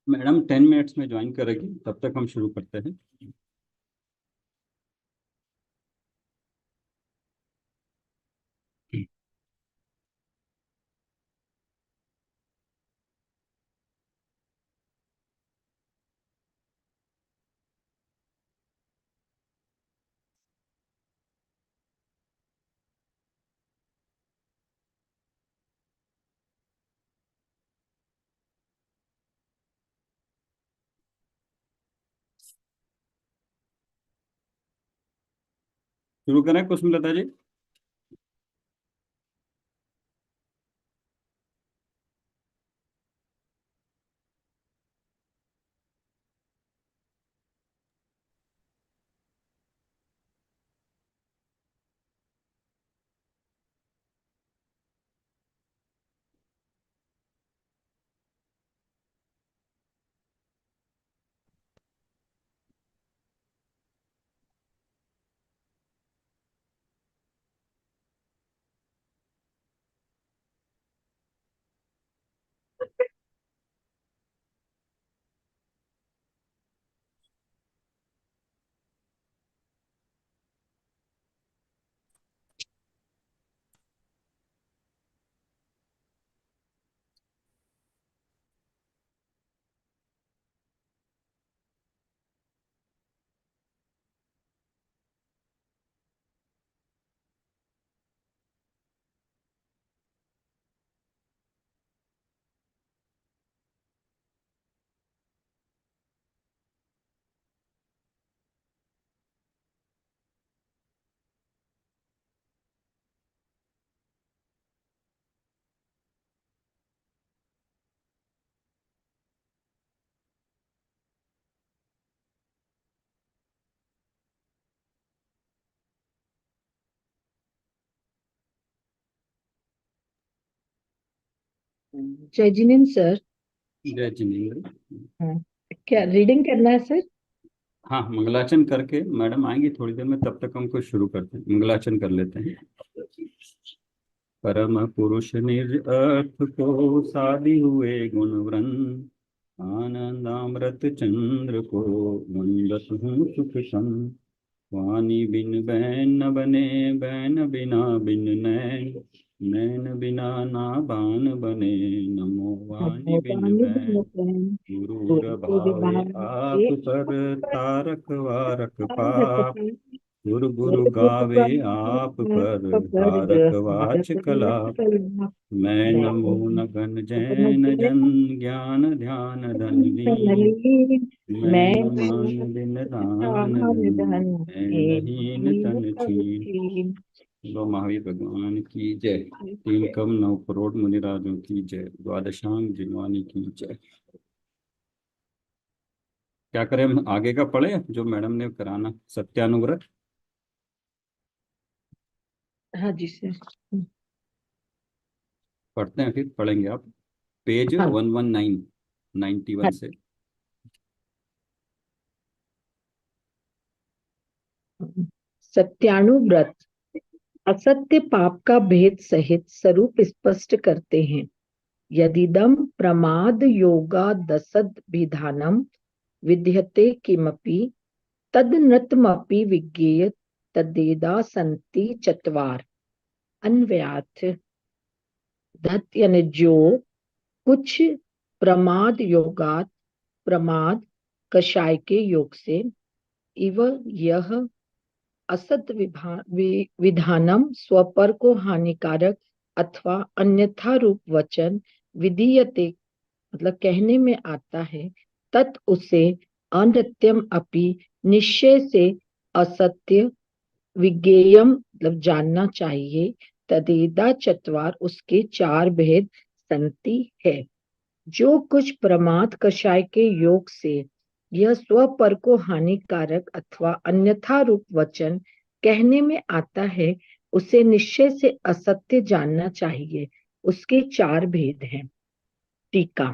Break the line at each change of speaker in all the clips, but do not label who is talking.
Madam 10 minutes में join करेगी, तब तक हम शुरू करते हैं। शुरू करें कुसुमलता जी?
जय जिनेन्द्र सर।
जय जिनेन्द्र।
हाँ, क्या रीडिंग करना है सर?
हाँ, मंगलाचरण करके मैडम आएंगी थोड़ी देर में, तब तक हम कुछ शुरू करते हैं। मंगलाचरण कर लेते हैं। परम पुरुष निरअर्थ को साधि हुए गुणव्रन, आनंदामृत चंद्र को वंदत हूँ सुख सन। वाणी बिन बैन न बने, बैन बिना बिन नैन, नैन बिना ना बान बने। नमो वाणी बिन
भगवान
बैन, गुरूर
गुरु
भावे
विभाग
आप पर, तारक वारक पाप। गुरु गुरु
गुरु
गावे आप पर, हारक वाच कला। मैं नमो न घन जैन जन, ज्ञान ध्यान धन लीन। मैं
मैं
न मान दिन दान धन, मैं नहीन तन छीन। लो महावीर भगवान की जय। तीन कम नौ करोड़ मुनिराजों की जय। द्वादशांग जिनवानी की जय। क्या करें, हम आगे का पढ़े जो मैडम ने कराना, सत्यानुव्रत।
हाँ जी सर।
पढ़ते हैं, फिर पढ़ेंगे आप। पेज
हाँ
119, 91
हाँ।
से।
सत्यानुव्रत असत्य पाप का भेद सहित स्वरूप स्पष्ट करते हैं। यदिदं प्रमाद योगा दसद विधानम विद्यते किमपि तदनृतमपि विज्ञेय तदेदा संति चत्वार। अन्वयार्थ दत्त यानी जो कुछ प्रमाद योगात, प्रमाद कषाय के योग से, इव यह असत विधानम स्वपर को हानिकारक अथवा अन्यथा रूप वचन विधीयते मतलब कहने में आता है, तत् उसे अनृत्यम अपि निश्चय से असत्य विज्ञेयम मतलब जानना चाहिए। तदेदा चत्वार उसके चार भेद संति है। जो कुछ प्रमाद कषाय के योग से यह स्वपर को हानिकारक अथवा अन्यथा रूप वचन कहने में आता है, उसे निश्चय से असत्य जानना चाहिए। उसके चार भेद हैं। टीका।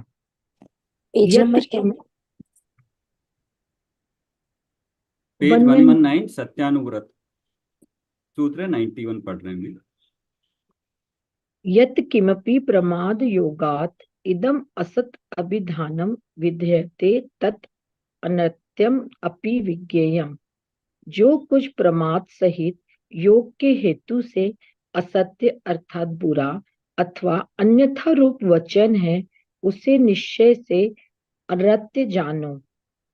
पेज
यत
नंबर क्या है?
Page
one
one
one
one nine सत्यानुव्रत, सूत्र 91 पढ़ रहे हैं।
यत किमपि प्रमाद योगात इदम असत अभिधानम विद्यते तत् अनत्यम अपि विज्ञेयम। जो कुछ प्रमाद सहित योग के हेतु से असत्य अर्थात बुरा अथवा अन्यथा रूप वचन है, उसे निश्चय से अनृत्य जानो।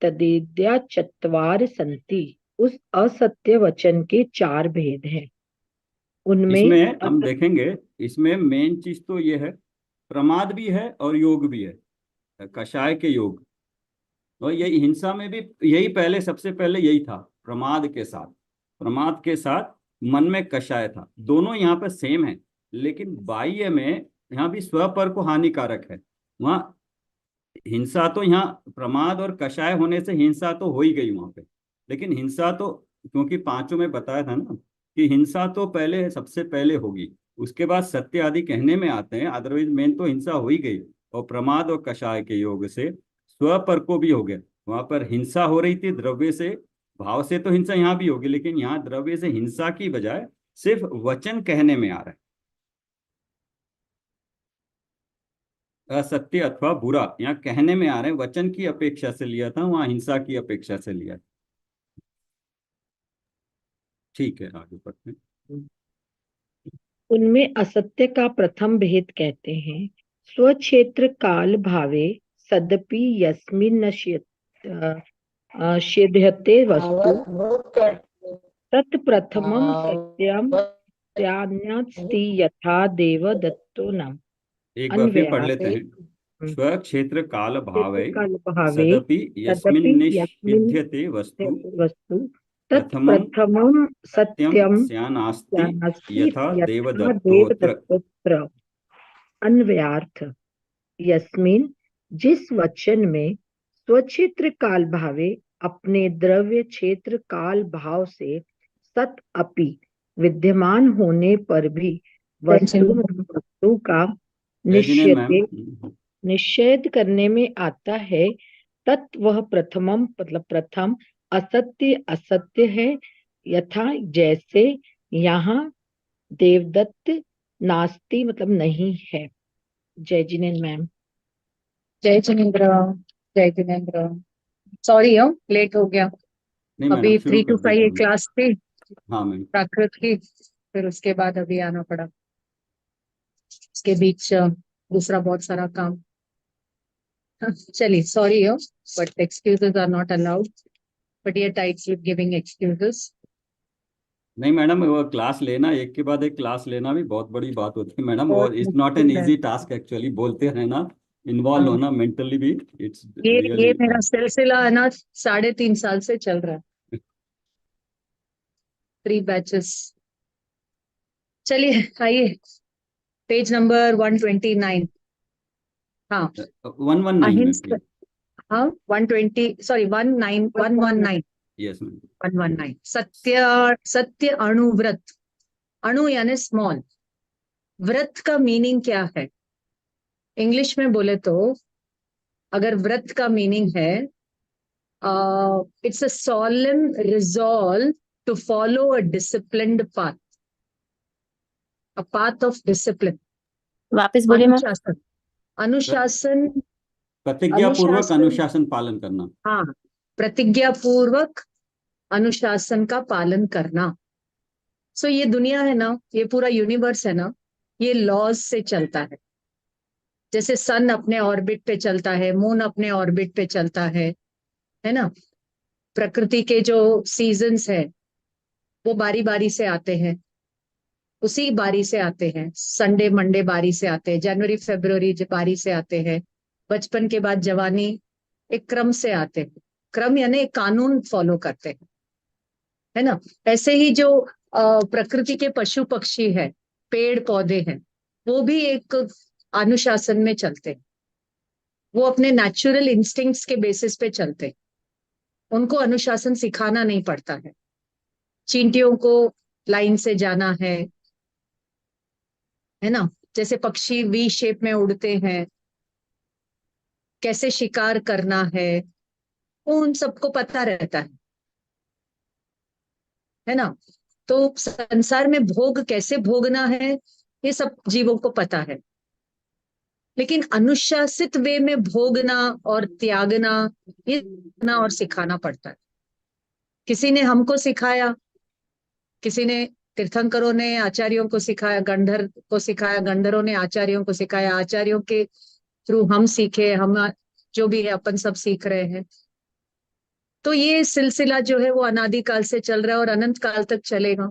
तदेद्या चत्वार संति। उस असत्य वचन के चार भेद हैं। उनमें
इसमें हम देखेंगे, इसमें मेन चीज तो ये है, प्रमाद भी है और योग भी है, कषाय के योग। और यही हिंसा में भी यही पहले, सबसे पहले यही था, प्रमाद के साथ मन में कषाय था। दोनों यहाँ पर सेम है, लेकिन बाह्य में यहाँ भी स्वपर को हानिकारक है। वहाँ हिंसा तो, यहाँ प्रमाद और कषाय होने से हिंसा तो हो ही गई वहां पे। लेकिन हिंसा तो, क्योंकि पांचों में बताया था ना कि हिंसा तो पहले, सबसे पहले होगी, उसके बाद सत्य आदि कहने में आते हैं, अदरवाइज मेन तो हिंसा हो ही गई। और प्रमाद और कषाय के योग से स्वपर को भी हो गया। वहां पर हिंसा हो रही थी द्रव्य से, भाव से तो हिंसा यहाँ भी होगी, लेकिन यहाँ द्रव्य से हिंसा की बजाय सिर्फ वचन कहने में आ रहा है। असत्य अथवा बुरा यहाँ कहने में आ रहे हैं, वचन की अपेक्षा से लिया था, वहां हिंसा की अपेक्षा से लिया। ठीक है, आगे बढ़ते हैं।
उनमें असत्य का प्रथम भेद कहते हैं, स्वक्षेत्र काल भावे सदपि यस्मिन् न सिध्यते वस्तु तत् प्रथमं सत्यम स्यान्नास्ति यथा देवदत्तो न।
एक बार फिर पढ़ लेते
अन्वयाते
हैं। स्व क्षेत्र काल भावे
काल भावे
सदपि
तदपि
यस्मिन्
यस्मिन्
निषिध्यते वस्तु
वस्तु तत्
प्रथमं
प्रथमं
सत्यम
सत्यम
स्यानास्ति
ज्ञानास्ति
यथा
यथा
देवदत्तोत्र।
देवदत्तोत्र। अन्वयार्थ, यस्मिन जिस वचन में स्वक्षेत्र काल भावे अपने द्रव्य क्षेत्र काल भाव से सत अपि विद्यमान होने पर भी वस्तु का
रजनी मैम।
निश्चय निषेध करने में आता है, तत् वह प्रथमम मतलब प्रथम असत्य असत्य है, यथा जैसे यहाँ देवदत्त नास्ति मतलब नहीं है। जय जिनेन्द्र मैम।
जय जिनेन्द्र। जय जिनेन्द्र। सॉरी हो लेट हो गया।
नहीं मैडम,
अभी
शुरू
3 to
कर
5
दीजिए।
एक क्लास थी
हाँ मैम।
प्राकृत की, फिर उसके बाद अभी आना पड़ा। उसके बीच दूसरा बहुत सारा काम। चलिए सॉरी हो, but excuses are not allowed, but ये टाइट्स विद गिविंग एक्सक्यूजेस।
नहीं मैडम, वो क्लास लेना, एक के बाद एक क्लास लेना भी बहुत बड़ी बात होती है मैडम।
बहुत
और इट्स नॉट एन
मुश्किल है।
इजी टास्क एक्चुअली, बोलते रहना, इन्वॉल्व
हाँ,
होना मेंटली भी, इट्स
ये
रियली।
ये मेरा सिलसिला है ना, 3.5 साल से चल रहा है, 3 बैचेस। चलिए आइए, पेज नंबर 129। हाँ,
119 में
अहिंसा।
प्लीज।
हाँ 120, सॉरी 119
यस मैम।
119। सत्य, सत्य अणुव्रत। अणु यानी स्मॉल। व्रत का मीनिंग क्या है? इंग्लिश में बोले तो अगर व्रत का मीनिंग है, it's a solemn resolve to follow a disciplined path, a path of discipline।
वापस बोलिए मैम।
अनुशासन, अनुशासन,
प्रतिज्ञा पूर्वक
अनुशासन।
अनुशासन पालन करना।
हाँ, प्रतिज्ञा पूर्वक अनुशासन का पालन करना। सो ये दुनिया है ना, ये पूरा यूनिवर्स है ना, ये लॉज से चलता है। जैसे सन अपने ऑर्बिट पे चलता है, मून अपने ऑर्बिट पे चलता है ना। प्रकृति के जो सीजन्स है वो बारी बारी से आते हैं, उसी बारी से आते हैं। संडे मंडे बारी से आते हैं, जनवरी फरवरी बारी से आते हैं। बचपन के बाद जवानी, एक क्रम से आते हैं। क्रम यानी एक कानून फॉलो करते हैं, है ना। ऐसे ही जो प्रकृति के पशु पक्षी है, पेड़ पौधे हैं, वो भी एक अनुशासन में चलते हैं। वो अपने नेचुरल इंस्टिंक्ट्स के बेसिस पे चलते हैं, उनको अनुशासन सिखाना नहीं पड़ता है। चींटियों को लाइन से जाना है ना। जैसे पक्षी वी शेप में उड़ते हैं, कैसे शिकार करना है, वो उन सबको पता रहता है ना। तो संसार में भोग कैसे भोगना है, ये सब जीवों को पता है। लेकिन अनुशासित वे में भोगना और त्यागना, ये सीखना और सिखाना पड़ता है। किसी ने हमको सिखाया, किसी ने तीर्थंकरों ने आचार्यों को सिखाया, गंधर को सिखाया, गंधर्वों ने आचार्यों को सिखाया, आचार्यों के थ्रू हम सीखे, हम जो भी है अपन सब सीख रहे हैं। तो ये सिलसिला जो है वो अनादिकाल से चल रहा है और अनंत काल तक चलेगा।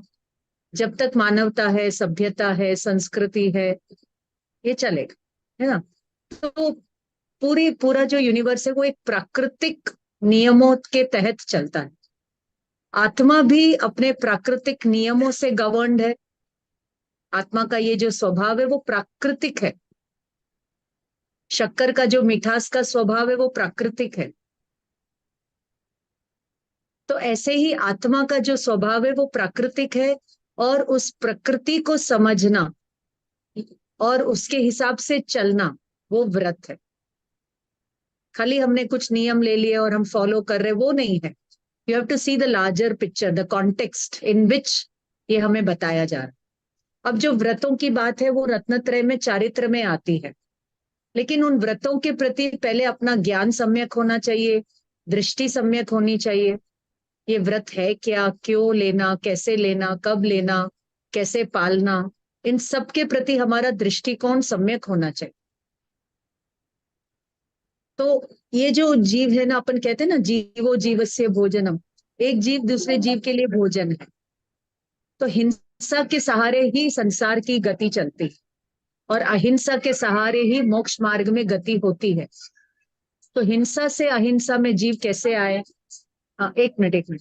जब तक मानवता है, सभ्यता है, संस्कृति है, ये चलेगा, है ना। तो पूरा जो यूनिवर्स है वो एक प्राकृतिक नियमों के तहत चलता है। आत्मा भी अपने प्राकृतिक नियमों से गवर्न्ड है। आत्मा का ये जो स्वभाव है वो प्राकृतिक है। शक्कर का जो मिठास का स्वभाव है वो प्राकृतिक है। तो ऐसे ही आत्मा का जो स्वभाव है वो प्राकृतिक है, और उस प्रकृति को समझना और उसके हिसाब से चलना वो व्रत है। खाली हमने कुछ नियम ले लिए और हम फॉलो कर रहे, वो नहीं है। You have to see the larger picture, the context in which ये हमें बताया जा रहा है। अब जो व्रतों की बात है वो रत्नत्रय में, चारित्र में आती है, लेकिन उन व्रतों के प्रति पहले अपना ज्ञान सम्यक होना चाहिए, दृष्टि सम्यक होनी चाहिए। ये व्रत है क्या, क्यों लेना, कैसे लेना, कब लेना, कैसे पालना, इन सब के प्रति हमारा दृष्टिकोण सम्यक होना चाहिए। तो ये जो जीव है ना, अपन कहते हैं ना, जीवो जीवस्य भोजनम, एक जीव दूसरे जीव के लिए भोजन है। तो हिंसा के सहारे ही संसार की गति चलती है और अहिंसा के सहारे ही मोक्ष मार्ग में गति होती है। तो हिंसा से अहिंसा में जीव कैसे आए? हाँ, एक minute.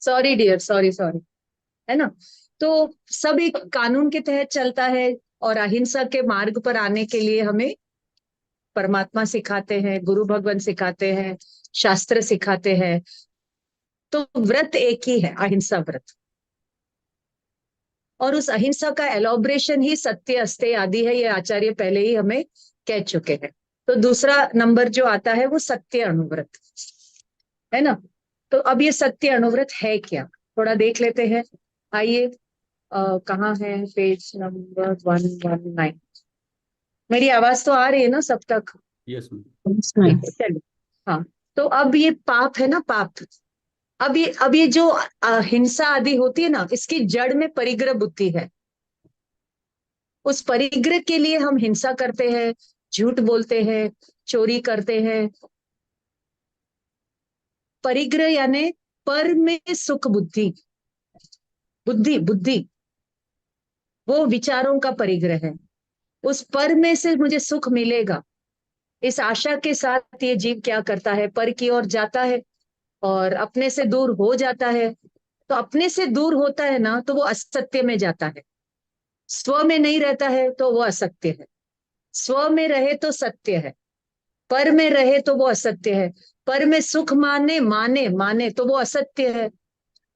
Sorry dear, sorry sorry, है ना। तो सब एक कानून के तहत चलता है, और अहिंसा के मार्ग पर आने के लिए हमें परमात्मा सिखाते हैं, गुरु भगवान सिखाते हैं, शास्त्र सिखाते हैं। तो व्रत एक ही है, अहिंसा व्रत। और उस अहिंसा का एलोब्रेशन ही सत्य अस्तेय आदि है, ये आचार्य पहले ही हमें कह चुके हैं। तो दूसरा नंबर जो आता है वो सत्य अनुव्रत, है ना। तो अब ये सत्य अनुव्रत है क्या, थोड़ा देख लेते हैं। आइए, कहाँ है, पेज नंबर 119। मेरी आवाज तो आ रही है ना सब तक?
Yes ma'am.
चलिए। हाँ, तो अब ये पाप है ना, पाप। अब ये जो हिंसा आदि होती है ना, इसकी जड़ में परिग्रह बुद्धि है। उस परिग्रह के लिए हम हिंसा करते हैं, झूठ बोलते हैं, चोरी करते हैं। परिग्रह यानी पर में सुख बुद्धि, बुद्धि बुद्धि वो विचारों का परिग्रह है। उस पर में से मुझे सुख मिलेगा, इस आशा के साथ ये जीव क्या करता है, पर की ओर जाता है और अपने से दूर हो जाता है। तो अपने से दूर होता है ना, तो वो असत्य में जाता है। स्व में नहीं रहता है तो वो असत्य है। स्व में रहे तो सत्य है, पर में रहे तो वो असत्य है। पर में सुख माने माने माने तो वो असत्य है,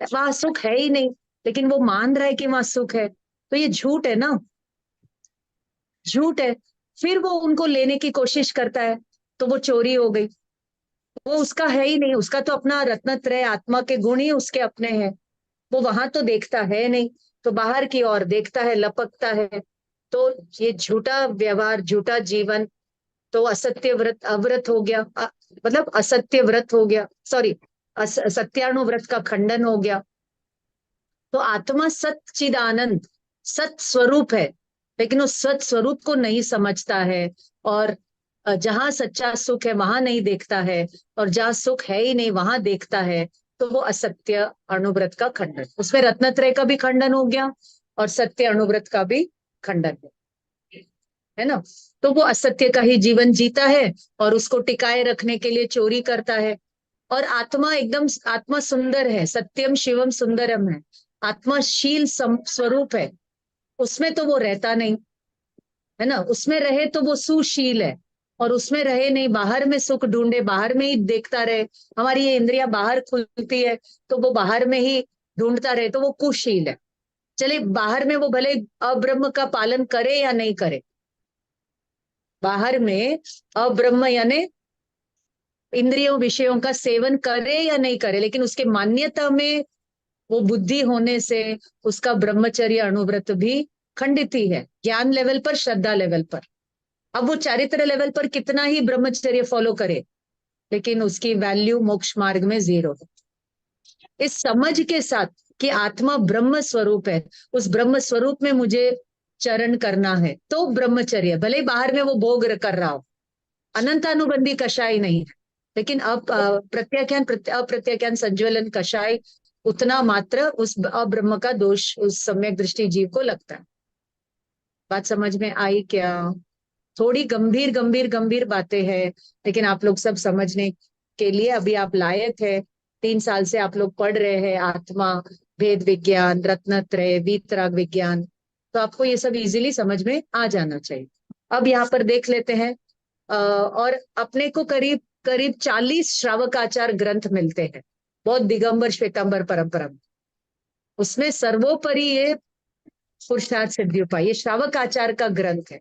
वहां सुख है ही नहीं, लेकिन वो मान रहा है कि वहां सुख है। तो ये झूठ है ना, झूठ है। फिर वो उनको लेने की कोशिश करता है, तो वो चोरी हो गई। वो उसका है ही नहीं, उसका तो अपना रत्नत्रय आत्मा के गुण ही उसके अपने हैं। वो वहां तो देखता है नहीं, तो बाहर की ओर देखता है, लपकता है। तो ये झूठा व्यवहार, झूठा जीवन, तो असत्य व्रत, अव्रत हो गया, मतलब असत्य व्रत हो गया, सॉरी, सत्यानुव्रत का खंडन हो गया। तो आत्मा सच्चिदानंद सत स्वरूप है, लेकिन उस सत स्वरूप को नहीं समझता है, और जहां सच्चा सुख है वहां नहीं देखता है, और जहां सुख है ही नहीं वहां देखता है, तो वो असत्य अणुव्रत का खंडन। उसमें रत्नत्रय का भी खंडन हो गया और सत्य अणुव्रत का भी खंडन है ना। तो वो असत्य का ही जीवन जीता है और उसको टिकाए रखने के लिए चोरी करता है। और आत्मा एकदम, आत्मा सुंदर है, सत्यम शिवम सुंदरम है, आत्मा शील स्वरूप है, उसमें तो वो रहता नहीं है ना। उसमें रहे तो वो सुशील है, और उसमें रहे नहीं, बाहर में सुख ढूंढे, बाहर में ही देखता रहे, हमारी ये इंद्रियां बाहर खुलती है तो वो बाहर में ही ढूंढता रहे, तो वो कुशील है। चलिए, बाहर में वो भले अब्रह्म का पालन करे या नहीं करे, बाहर में अब्रह्म यानी इंद्रियों विषयों का सेवन करे या नहीं करे, लेकिन उसके मान्यता में वो बुद्धि होने से उसका ब्रह्मचर्य अणुव्रत भी खंडित ही है, ज्ञान लेवल पर, श्रद्धा लेवल पर। अब वो चारित्र लेवल पर कितना ही ब्रह्मचर्य फॉलो करे, लेकिन उसकी वैल्यू मोक्ष मार्ग में 0 है। इस समझ के साथ कि आत्मा ब्रह्म स्वरूप है, उस ब्रह्म स्वरूप में मुझे चरण करना है, तो ब्रह्मचर्य भले ही बाहर में वो भोग कर रहा हो, अनंतानुबंधी कषाय नहीं है, लेकिन अब प्रत्याख्यान अप्रत्याख्यान संज्वलन कषाय उतना मात्र उस अब्रह्म का दोष उस सम्यक दृष्टि जीव को लगता है। बात समझ में आई क्या? थोड़ी गंभीर गंभीर गंभीर बातें हैं, लेकिन आप लोग सब समझने के लिए अभी आप लायक है। 3 साल से आप लोग पढ़ रहे हैं आत्मा, भेद विज्ञान, रत्नत्रय, वीतराग विज्ञान, तो आपको ये सब इजीली समझ में आ जाना चाहिए। अब यहाँ पर देख लेते हैं, और अपने को करीब करीब 40 श्रावकाचार ग्रंथ मिलते हैं, बहुत दिगंबर श्वेतांबर परंपरा में। उसमें सर्वोपरि ये पुरुषार्थ सिद्धि उपाय, ये श्रावकाचार का ग्रंथ है,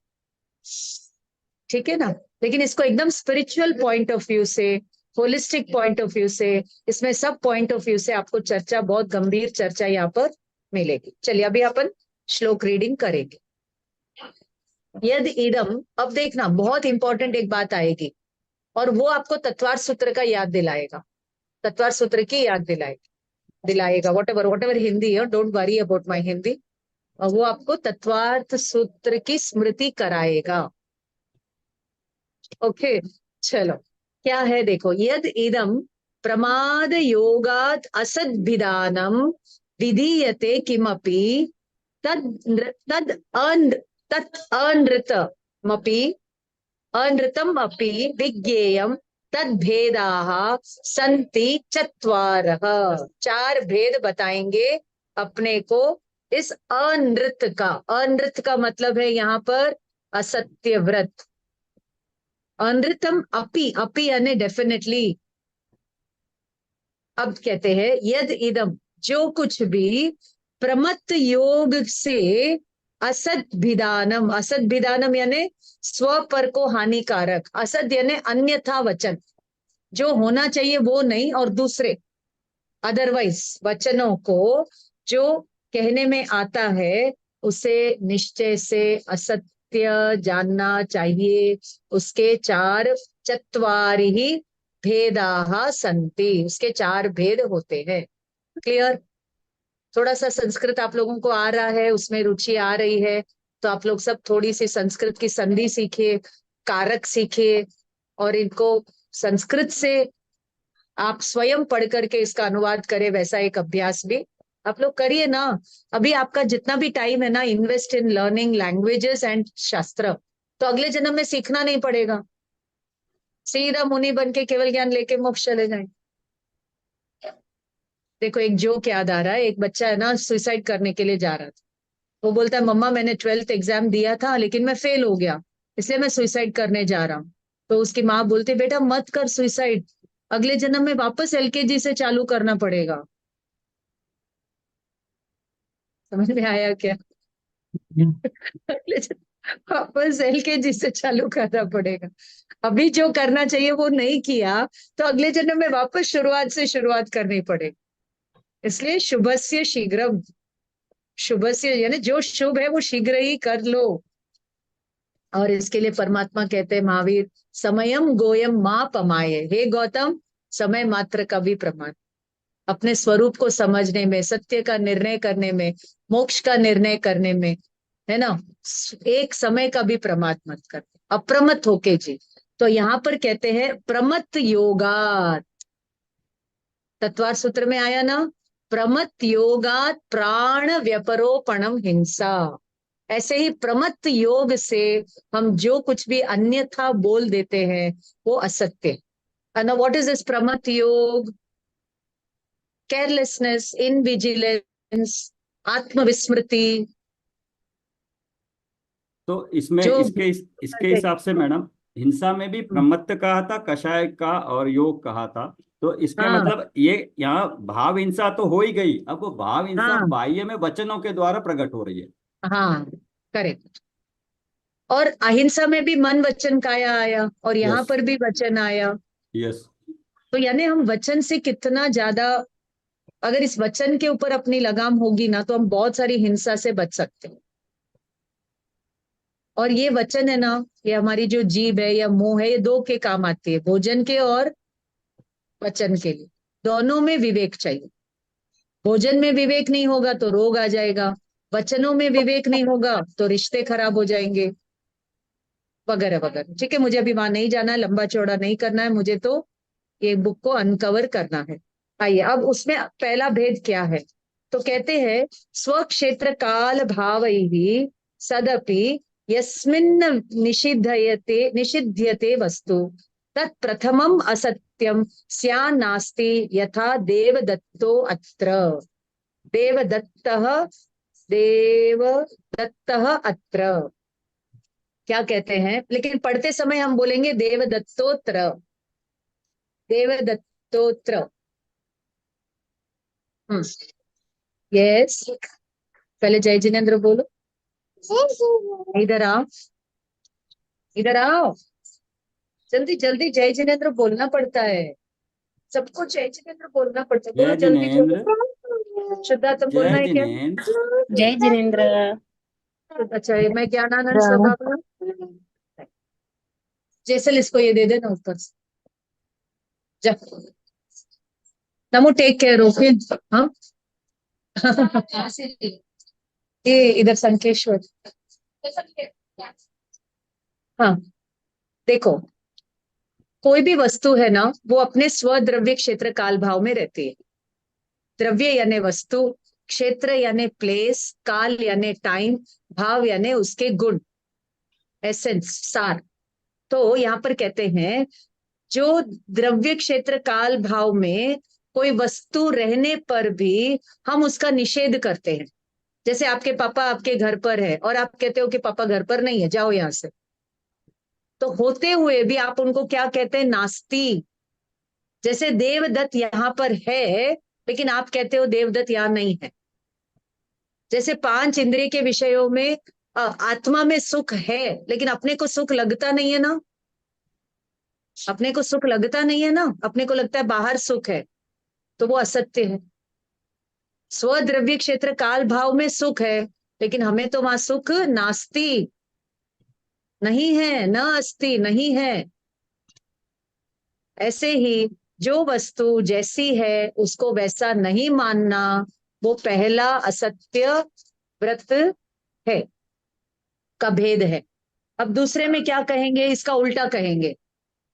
ठीक है ना। लेकिन इसको एकदम स्पिरिचुअल पॉइंट ऑफ व्यू से, होलिस्टिक पॉइंट ऑफ व्यू से, इसमें सब पॉइंट ऑफ व्यू से आपको चर्चा, बहुत गंभीर चर्चा यहाँ पर मिलेगी। चलिए अभी अपन श्लोक रीडिंग करेंगे। यद इदम, अब देखना बहुत इंपॉर्टेंट एक बात आएगी, और वो आपको तत्वार्थ सूत्र का याद दिलाएगा, तत्वार्थ सूत्र की याद दिलाएगा। वॉट एवर हिंदी है, don't worry about my Hindi, और वो आपको तत्वार्थ सूत्र की स्मृति कराएगा। ओके, चलो क्या है देखो। यद इदम प्रमाद योगात असद्भिदानम विधीयते किमपि तद अनृतमपि अनृतम अपि विज्ञेयम तद्भेदाः संति चत्वारः। 4 भेद बताएंगे अपने को इस अनृत का। अनृत का मतलब है यहाँ पर असत्य व्रत। अनृतम अपि, अपि यानी डेफिनेटली। अब कहते हैं यद इदम, जो कुछ भी प्रमत्त योग से असत भिदानम, असत भिदानम यानी स्व पर को हानिकारक, असत यानी अन्यथा वचन, जो होना चाहिए वो नहीं, और दूसरे अदरवाइज वचनों को जो कहने में आता है उसे निश्चय से असत्य जानना चाहिए। उसके 4 चत्वारि ही भेदाः सन्ति, उसके 4 भेद होते हैं। क्लियर? थोड़ा सा संस्कृत आप लोगों को आ रहा है, उसमें रुचि आ रही है, तो आप लोग सब थोड़ी सी संस्कृत की संधि सीखिए, कारक सीखिए, और इनको संस्कृत से आप स्वयं पढ़ करके इसका अनुवाद करें, वैसा एक अभ्यास भी आप लोग करिए ना। अभी आपका जितना भी टाइम है ना, invest in learning languages and शास्त्र, तो अगले जन्म में सीखना नहीं पड़ेगा, सीधा मुनि बन के केवल ज्ञान लेके मोक्ष चले जाएंगे। देखो एक जोक याद आ रहा है, एक बच्चा है ना सुसाइड करने के लिए जा रहा था। वो बोलता है मम्मा मैंने 12th एग्जाम दिया था लेकिन मैं फेल हो गया, इसलिए मैं सुसाइड करने जा रहा हूँ। तो उसकी माँ बोलती बेटा मत कर सुसाइड, अगले जन्म में वापस LKG से चालू करना पड़ेगा। समझ में आया क्या? अगले जन्म वापस LKG से चालू करना पड़ेगा। अभी जो करना चाहिए वो नहीं किया तो अगले जन्म में वापस शुरुआत से शुरुआत करनी पड़ेगी। इसलिए शुभस्य शीघ्रम, शुभस्य यानी जो शुभ है वो शीघ्र ही कर लो। और इसके लिए परमात्मा कहते हैं महावीर, समयम गोयम मां पमाये, हे गौतम समय मात्र का भी प्रमाण। अपने स्वरूप को समझने में, सत्य का निर्णय करने में, मोक्ष का निर्णय करने में, है ना, एक समय का भी प्रमाद मत कर, अप्रमत्त होके जी। तो यहाँ पर कहते हैं प्रमत्त योगात, तत्वार सूत्र में आया ना, प्रमत्त योगात प्राण व्यपरोपणम हिंसा। ऐसे ही प्रमत्त योग से हम जो कुछ भी अन्यथा बोल देते हैं वो असत्य। And now what is this प्रमत्त योग? केयरलेसनेस, इनविजिलेंस, आत्मविस्मृति।
तो इसमें
जो
इसके हिसाब से मैडम, हिंसा में भी प्रमत्त कहा था, कषाय का और योग कहा था। तो इसके
हाँ
मतलब ये यहाँ भाव हिंसा तो हो ही गई, अब वो भाव हिंसा
हाँ
बाह्य में वचनों के द्वारा प्रकट हो रही है।
हाँ, करेक्ट। और अहिंसा में भी मन वचन काया आया, और यहाँ
यस।
पर भी वचन आया।
यस।
तो यानी हम वचन से कितना ज्यादा, अगर इस वचन के ऊपर अपनी लगाम होगी ना, तो हम बहुत सारी हिंसा से बच सकते हैं। और ये वचन है ना, ये हमारी जो जीभ है या मुंह है, ये दो के काम आती है, भोजन के और वचन के लिए। दोनों में विवेक चाहिए। भोजन में विवेक नहीं होगा तो रोग आ जाएगा, वचनों में विवेक नहीं होगा तो रिश्ते खराब हो जाएंगे, वगैरह वगैरह। ठीक है, मुझे अभी वहां नहीं जाना है, लंबा चौड़ा नहीं करना है मुझे, तो ये बुक को अनकवर करना है। आइए, अब उसमें पहला भेद क्या है? तो कहते हैं स्वक्षेत्र काल भाव ही सदपि यस्मिन् निषिध्यते वस्तु तत्प्रथमम असत्यम स्यान्नास्ति यथा देवदत्तो अत्र। देवदत्तः देवदत्तः अत्र क्या कहते हैं, लेकिन पढ़ते समय हम बोलेंगे देवदत्तोत्र, देवदत्तोत्र। यस, पहले जय जिनेन्द्र बोलो। इधर आओ, इधर आओ, जल्दी जल्दी जय जिनेन्द्र बोलना पड़ता है, सबको जय जिनेन्द्र बोलना पड़ता है। बोलो
जय
जल्दी
जिनेन्द्र।
जल्दी। श्रद्धा तुम बोलना
जय
है क्या?
जिनेन्द्र।
जय जिनेन्द्र।
अच्छा, ये मैं ज्ञानानंद श्रद्धा बोला। जैसल इसको ये दे देना ऊपर से। जा नमो, टेक केयर, ओके। हाँ ये इधर संकेश्वर। हाँ, देखो, कोई भी वस्तु है ना, वो अपने स्वद्रव्य क्षेत्र काल भाव में रहती है। द्रव्य यानी वस्तु, क्षेत्र यानी प्लेस, काल यानी टाइम, भाव यानी उसके गुण, एसेंस, सार। तो यहाँ पर कहते हैं जो द्रव्य क्षेत्र काल भाव में कोई वस्तु रहने पर भी हम उसका निषेध करते हैं। जैसे आपके पापा आपके घर पर है और आप कहते हो कि पापा घर पर नहीं है, जाओ यहां से, तो होते हुए भी आप उनको क्या कहते हैं? नास्ति। जैसे देवदत्त यहाँ पर है लेकिन आप कहते हो देवदत्त यहाँ नहीं है। जैसे पांच इंद्रिय के विषयों में आत्मा में सुख है लेकिन अपने को सुख लगता नहीं है ना, अपने को सुख लगता नहीं है ना, अपने को लगता है बाहर सुख है, तो वो असत्य है। स्वद्रव्य क्षेत्र काल भाव में सुख है लेकिन हमें तो वहां सुख नास्ति, नहीं है, न अस्ति, नहीं है। ऐसे ही जो वस्तु जैसी है उसको वैसा नहीं मानना, वो पहला असत्य व्रत है, का भेद है। अब दूसरे में क्या कहेंगे? इसका उल्टा कहेंगे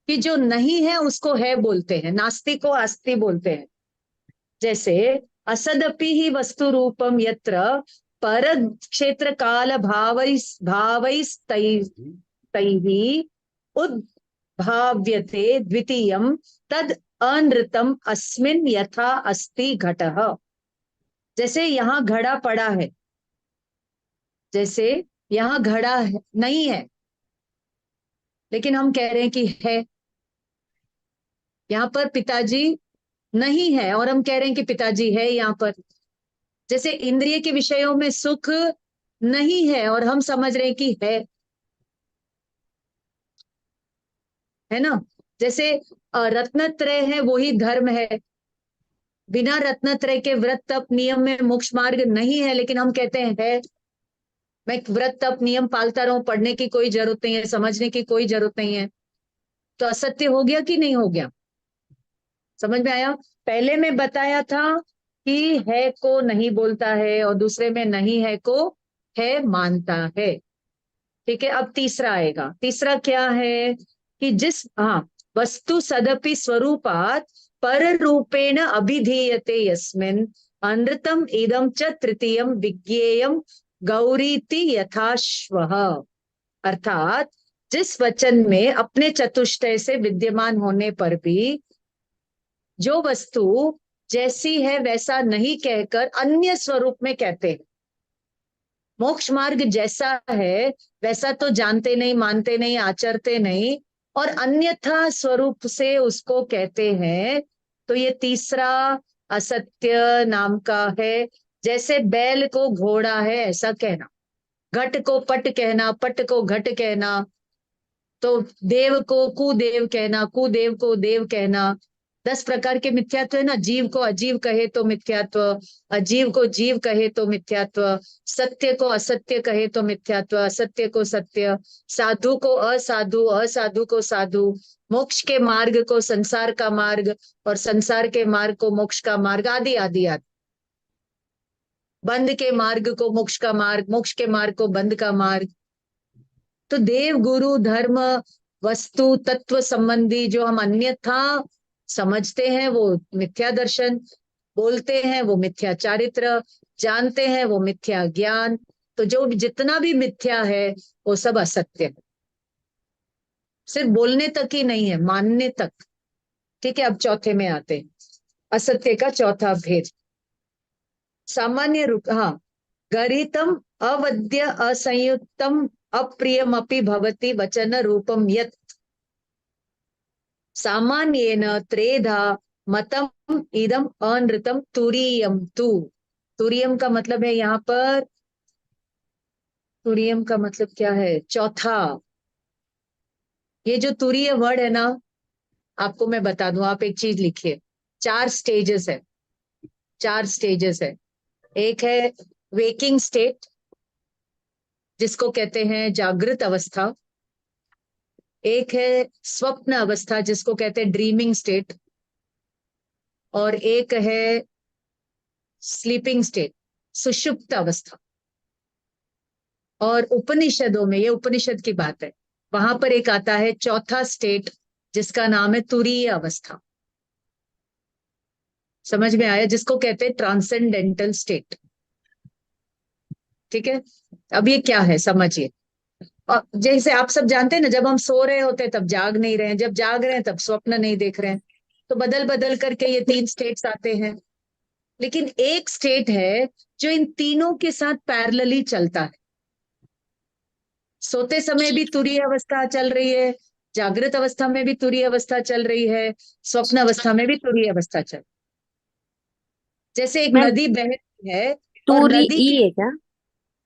कि जो नहीं है उसको है बोलते हैं, नास्ति को आस्ति बोलते हैं। जैसे असदपि ही वस्तु रूपम यत्र पर क्षेत्र काल भावैस्तैः उद्भाव्यते द्वितीयम तद अनृतम अस्मिन् यथा अस्ति घटः। जैसे यहाँ घड़ा पड़ा है, जैसे यहाँ घड़ा नहीं है लेकिन हम कह रहे हैं कि है। यहाँ पर पिताजी नहीं है और हम कह रहे हैं कि पिताजी है यहाँ पर। जैसे इंद्रिय के विषयों में सुख नहीं है और हम समझ रहे हैं कि है ना। जैसे रत्नत्रय है, वही धर्म है। बिना रत्नत्रय के व्रत तप नियम में मोक्ष मार्ग नहीं है लेकिन हम कहते हैं है। मैं व्रत तप नियम पालता रहूं, पढ़ने की कोई जरूरत नहीं है, समझने की कोई जरूरत नहीं है, तो असत्य हो गया कि नहीं हो गया? समझ में आया? पहले में बताया था कि है को नहीं बोलता है और दूसरे में नहीं है को है मानता है। ठीक है, अब तीसरा आएगा। तीसरा क्या है? कि जिस वस्तु सदपि स्वरूपात पर रूपेण अभिधीयते यस्मिन् अनृतम इदम च तृतीयम विज्ञेयम गौरीति यथाश्वः। अर्थात जिस वचन में अपने चतुष्टय से विद्यमान होने पर भी जो वस्तु जैसी है वैसा नहीं कहकर अन्य स्वरूप में कहते हैं। मोक्ष मार्ग जैसा है वैसा तो जानते नहीं, मानते नहीं, आचरते नहीं, और अन्यथा स्वरूप से उसको कहते हैं। तो ये तीसरा असत्य नाम का है। जैसे बैल को घोड़ा है ऐसा कहना, घट को पट कहना, पट को घट कहना, तो देव को कुदेव कहना, कुदेव को देव कहना। 10 प्रकार के मिथ्यात्व है ना। जीव को अजीव कहे तो मिथ्यात्व, अजीव को जीव कहे तो मिथ्यात्व, सत्य को असत्य कहे तो मिथ्यात्व, असत्य को सत्य, साधु को असाधु, असाधु को साधु, मोक्ष के मार्ग को संसार का मार्ग, और संसार के मार्ग को मोक्ष का मार्ग, आदि आदि आदि। बंध के मार्ग को मोक्ष का मार्ग, मोक्ष के मार्ग को बंध का मार्ग। तो देव, गुरु, धर्म, वस्तु, तत्व संबंधी जो हम अन्यथा समझते हैं वो मिथ्या दर्शन, बोलते हैं वो मिथ्या चारित्र, जानते हैं वो मिथ्या ज्ञान। तो जो जितना भी मिथ्या है वो सब असत्य है। सिर्फ बोलने तक ही नहीं है, मानने तक। ठीक है, अब चौथे में आते हैं, असत्य का चौथा भेद। सामान्य रूप, गरितम अवद्य असंयुक्तम अप्रियमपि भवति वचन रूपम यत् सामान्येन त्रेधा मतम इदम अनृतम तुरीयम तु। तुरीयम का मतलब है यहाँ पर, तुरीयम का मतलब क्या है? चौथा। ये जो तुरीय वर्ड है ना, आपको मैं बता दूं, आप एक चीज लिखिए। 4 स्टेजेस है, 4 स्टेजेस है। एक है वेकिंग स्टेट, जिसको कहते हैं जागृत अवस्था। एक है स्वप्न अवस्था, जिसको कहते हैं ड्रीमिंग स्टेट। और एक है स्लीपिंग स्टेट, सुषुप्त अवस्था। और उपनिषदों में, ये उपनिषद की बात है, वहां पर एक आता है चौथा स्टेट, जिसका नाम है तुरीय अवस्था। समझ में आया? जिसको कहते हैं ट्रांसेंडेंटल स्टेट। ठीक है, अब ये क्या है समझिए। और जैसे आप सब जानते हैं ना, जब हम सो रहे होते हैं तब जाग नहीं रहे हैं, जब जाग रहे हैं तब स्वप्न नहीं देख रहे हैं। तो बदल बदल करके ये 3 स्टेट्स आते हैं। लेकिन एक स्टेट है जो इन तीनों के साथ पैरेलली चलता है। सोते समय भी तुरीय अवस्था चल रही है, जागृत अवस्था में भी तुरीय अवस्था चल रही है, स्वप्न अवस्था में भी तुरीय अवस्था चल। जैसे एक
मैम
नदी बह रही है और
तूरी
नदी
ई
के,
है क्या?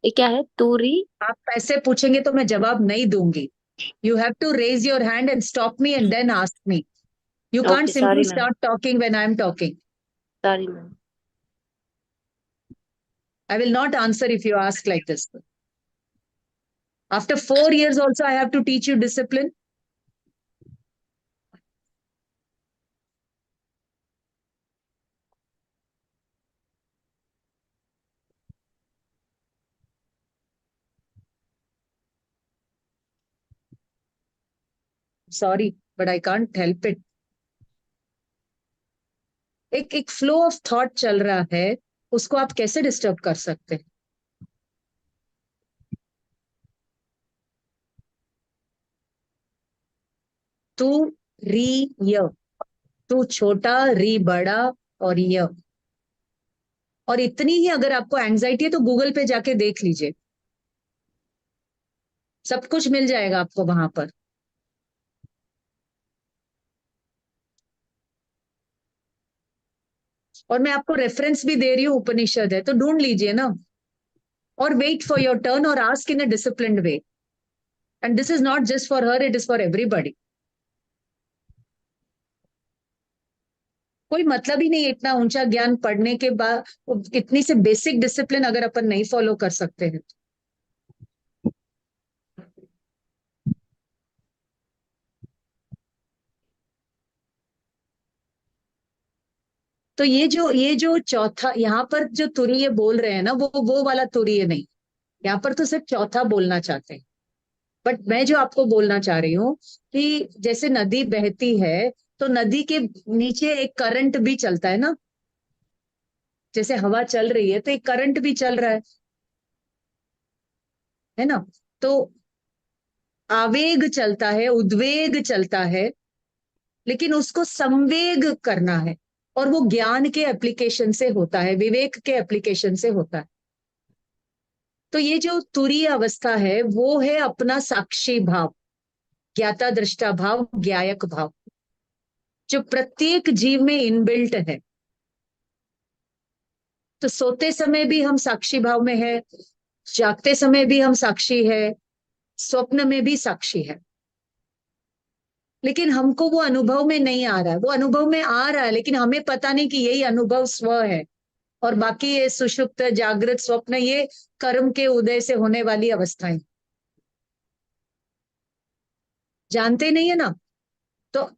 ये क्या है तूरी?
आप ऐसे पूछेंगे तो मैं जवाब नहीं दूंगी। You have to raise your hand and stop me and then ask me. You can't
okay
simply
sorry ma'am,
start talking when I'm talking.
Sorry ma'am.
I will not answer if you ask like this. After 4 years also, I have to teach you discipline. Sorry, but I can't help it. एक flow of thought चल रहा है, उसको आप कैसे disturb कर सकते हैं? तू, री, य। तू छोटा, री बड़ा, और य। और इतनी ही अगर आपको एंजाइटी है तो गूगल पे जाके देख लीजिए, सब कुछ मिल जाएगा आपको वहां पर। और मैं आपको रेफरेंस भी दे रही हूँ, उपनिषद है तो ढूंढ लीजिए ना। और वेट फॉर योर टर्न और ask in a disciplined way. And this is not just for her, it is for everybody. कोई मतलब ही नहीं इतना ऊंचा ज्ञान पढ़ने के बाद इतनी से बेसिक डिसिप्लिन अगर अपन नहीं फॉलो कर सकते हैं। तो ये जो चौथा यहाँ पर जो तुरीय बोल रहे हैं ना, वो वाला तुरीय नहीं। यहाँ पर तो सिर्फ चौथा बोलना चाहते हैं। बट मैं जो आपको बोलना चाह रही हूँ कि जैसे नदी बहती है तो नदी के नीचे एक करंट भी चलता है ना, जैसे हवा चल रही है तो एक करंट भी चल रहा है ना। तो आवेग चलता है, उद्वेग चलता है, लेकिन उसको संवेग करना है, और वो ज्ञान के एप्लीकेशन से होता है, विवेक के एप्लीकेशन से होता है। तो ये जो तुरीय अवस्था है वो है अपना साक्षी भाव, ज्ञाता दृष्टा भाव, ज्ञायक भाव, जो प्रत्येक जीव में इनबिल्ट है। तो सोते समय भी हम साक्षी भाव में है, जागते समय भी हम साक्षी है, स्वप्न में भी साक्षी है, लेकिन हमको वो अनुभव में नहीं आ रहा है। वो अनुभव में आ रहा है लेकिन हमें पता नहीं कि यही अनुभव स्व है, और बाकी ये सुषुप्त, जागृत, स्वप्न ये कर्म के उदय से होने वाली अवस्थाएं, जानते नहीं है ना। तो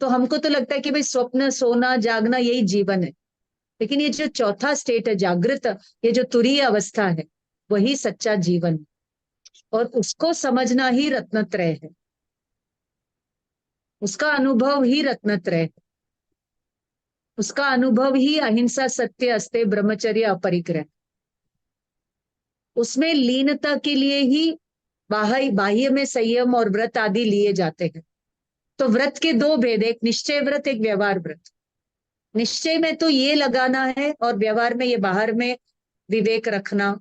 तो हमको तो लगता है कि भाई स्वप्न, सोना, जागना यही जीवन है, लेकिन ये जो चौथा स्टेट है जागृत, ये जो तुरीय अवस्था है, वही सच्चा जीवन है। और उसको समझना ही रत्नत्रय है, उसका अनुभव ही रत्नत्रय है, उसका अनुभव ही अहिंसा, सत्य, अस्तेय, ब्रह्मचर्य, अपरिग्रह। उसमें लीनता के लिए ही बाह्य बाह्य में संयम और व्रत आदि लिए जाते हैं। तो व्रत के दो भेद, एक निश्चय व्रत, एक व्यवहार व्रत। निश्चय में तो ये लगाना है, और व्यवहार में ये बाहर में विवेक रखना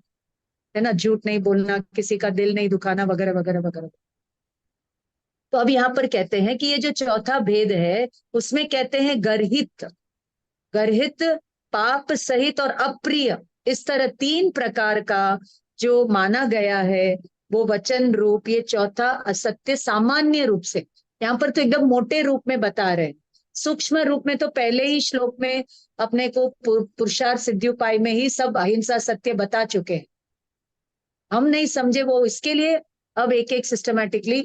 है ना, झूठ नहीं बोलना, किसी का दिल नहीं दुखाना, वगैरह वगैरह वगैरह। तो अब यहाँ पर कहते हैं कि ये जो चौथा भेद है उसमें कहते हैं गर्हित, गर्हित, पाप सहित और अप्रिय, इस तरह तीन प्रकार का जो माना गया है वो वचन रूप, ये चौथा असत्य सामान्य रूप से, यहाँ पर तो एकदम मोटे रूप में बता रहे हैं। सूक्ष्म रूप में तो पहले ही श्लोक में अपने को पुरुषार्थ सिद्धियोपाय में ही सब अहिंसा सत्य बता चुके हैं, हम नहीं समझे वो, इसके लिए अब एक एक सिस्टमैटिकली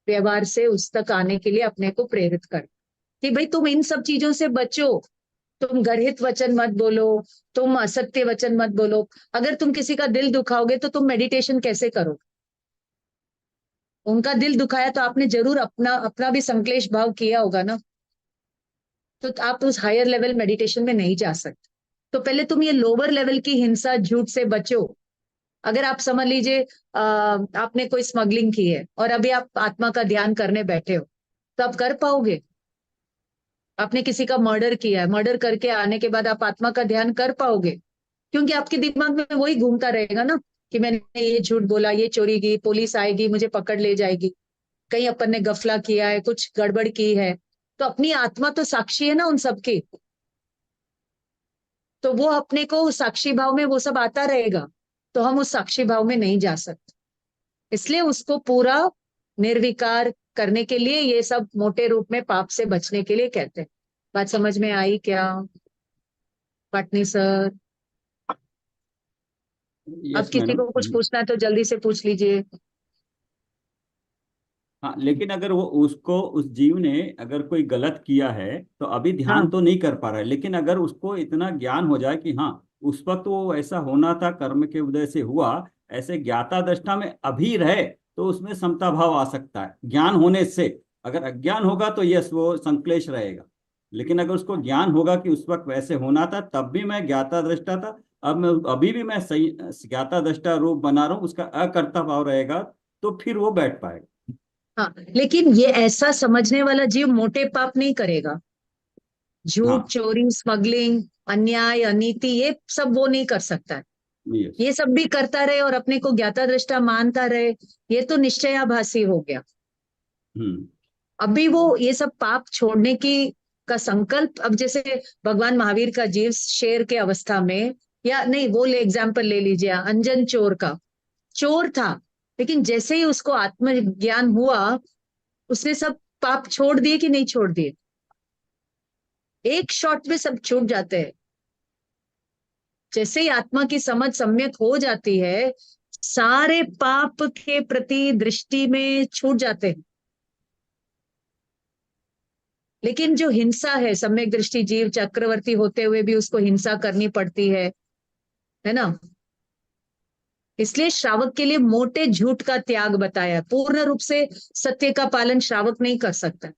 व्यवहार से उस तक आने के लिए अपने को प्रेरित कर कि भाई तुम इन सब चीजों से बचो, तुम गर्हित वचन मत बोलो, तुम असत्य वचन मत बोलो। अगर तुम किसी का दिल दुखाओगे तो तुम मेडिटेशन कैसे करो? उनका दिल दुखाया तो आपने जरूर अपना अपना भी संक्लेश भाव किया होगा ना, तो आप उस हायर लेवल मेडिटेशन में नहीं जा सकते। तो पहले तुम ये लोअर लेवल की हिंसा, झूठ से बचो। अगर आप समझ लीजिए आपने कोई स्मगलिंग की है और अभी आप आत्मा का ध्यान करने बैठे हो, तो आप कर पाओगे? आपने किसी का मर्डर किया है, मर्डर करके आने के बाद आप आत्मा का ध्यान कर पाओगे? क्योंकि आपके दिमाग में वही घूमता रहेगा ना कि मैंने ये झूठ बोला, ये चोरी की, पुलिस आएगी मुझे पकड़ ले जाएगी, कहीं अपन ने गफला किया है, कुछ गड़बड़ की है। तो अपनी आत्मा तो साक्षी है ना उन सबकी, तो वो अपने को साक्षी भाव में वो सब आता रहेगा, तो हम उस साक्षी भाव में नहीं जा सकते। इसलिए उसको पूरा निर्विकार करने के लिए ये सब मोटे रूप में पाप से बचने के लिए कहते हैं। बात समझ में आई क्या पाटनी सर? अब
यस
किसी
मैडम।
को कुछ पूछना है तो जल्दी से पूछ लीजिए।
हाँ, लेकिन अगर वो उसको, उस जीव ने अगर कोई गलत किया है तो अभी ध्यान
हाँ
तो नहीं कर पा रहा है, लेकिन अगर उसको इतना ज्ञान हो जाए कि हाँ उस वक्त वो ऐसा होना था, कर्म के उदय से हुआ, ऐसे ज्ञाता दृष्टा में अभी रहे, तो उसमें समता भाव आ सकता है ज्ञान होने से। अगर अज्ञान होगा तो यस वो संक्लेश रहेगा, लेकिन अगर उसको ज्ञान होगा कि उस वक्त वैसे होना था, तब भी मैं ज्ञाता दृष्टा था, अब मैं अभी भी मैं सही ज्ञाता दृष्टा रूप बना रहा हूँ, उसका अकर्ता भाव रहेगा, तो फिर वो बैठ पाएगा।
हाँ, लेकिन ये ऐसा समझने वाला जीव मोटे पाप नहीं करेगा। झूठ,
हाँ।
चोरी, स्मगलिंग, अन्याय, अनीति, ये सब वो नहीं कर सकता है।
यस।
ये सब भी करता रहे और अपने को ज्ञाता दृष्टा मानता रहे, ये तो निश्चयाभासी हो गया।
हम्म।
अभी वो ये सब पाप छोड़ने की का संकल्प, अब जैसे भगवान महावीर का जीव शेर के अवस्था में, या नहीं वो ले एग्जाम्पल ले लीजिए अंजन चोर का, चोर था, लेकिन जैसे ही उसको आत्मज्ञान हुआ उसने सब पाप छोड़ दिए कि नहीं छोड़ दिए? एक शॉट में सब छूट जाते हैं। जैसे ही आत्मा की समझ सम्यक हो जाती है, सारे पाप के प्रति दृष्टि में छूट जाते हैं। लेकिन जो हिंसा है, सम्यक दृष्टि जीव चक्रवर्ती होते हुए भी उसको हिंसा करनी पड़ती है ना? इसलिए श्रावक के लिए मोटे झूठ का त्याग बताया है। पूर्ण रूप से सत्य का पालन श्रावक नहीं कर सकता।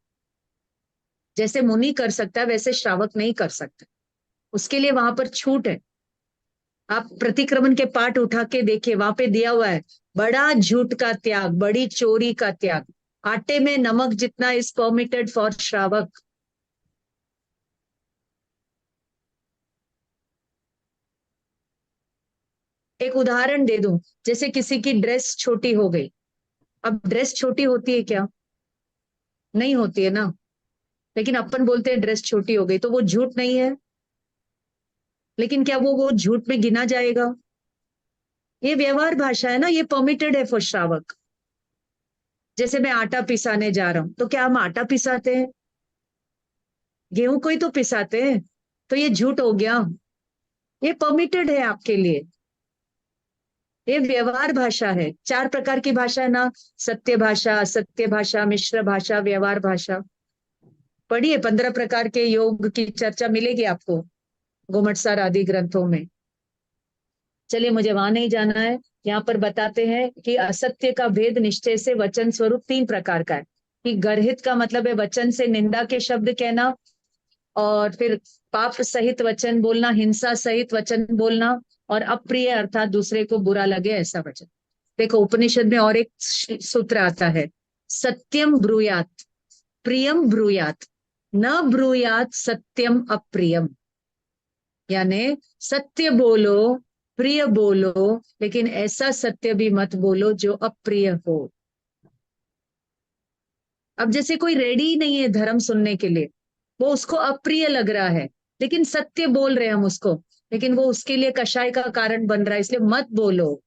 जैसे मुनि कर सकता है वैसे श्रावक नहीं कर सकता, उसके लिए वहां पर छूट है। आप प्रतिक्रमण के पाठ उठा के देखिए, वहां पे दिया हुआ है बड़ा झूठ का त्याग, बड़ी चोरी का त्याग। आटे में नमक जितना इज परमिटेड फॉर श्रावक। एक उदाहरण दे दूं, जैसे किसी की ड्रेस छोटी हो गई। अब ड्रेस छोटी होती है क्या? नहीं होती है ना, लेकिन अपन बोलते हैं ड्रेस छोटी हो गई, तो वो झूठ नहीं है। लेकिन क्या वो झूठ में गिना जाएगा? ये व्यवहार भाषा है ना, ये परमिटेड है फॉर श्रावक। जैसे मैं आटा पिसाने जा रहा हूं, तो क्या हम आटा पिसाते हैं? गेहूं को ही तो पिसाते हैं। तो ये झूठ हो गया, ये परमिटेड है आपके लिए। ये व्यवहार भाषा है। 4 प्रकार की भाषा है ना, सत्य भाषा, असत्य भाषा, मिश्र भाषा, व्यवहार भाषा। पढ़िए, 15 प्रकार के योग की चर्चा मिलेगी आपको घुमटसार आदि ग्रंथों में। चलिए, मुझे वहां नहीं जाना है। यहाँ पर बताते हैं कि असत्य का भेद निश्चय से वचन स्वरूप 3 प्रकार का है। कि गर्हित का मतलब है वचन से निंदा के शब्द कहना, और फिर पाप सहित वचन बोलना, हिंसा सहित वचन बोलना, और अप्रिय अर्थात दूसरे को बुरा लगे ऐसा वचन। देखो, उपनिषद में और एक सूत्र आता है, सत्यम ब्रूयात प्रियम ब्रूयात, न ब्रूयात सत्यम अप्रियम। यानी सत्य बोलो, प्रिय बोलो, लेकिन ऐसा सत्य भी मत बोलो जो अप्रिय हो। अब जैसे कोई रेडी ही नहीं है धर्म सुनने के लिए, वो उसको अप्रिय लग रहा है, लेकिन सत्य बोल रहे हैं हम उसको, लेकिन वो उसके लिए कषाय का कारण बन रहा है, इसलिए मत बोलो,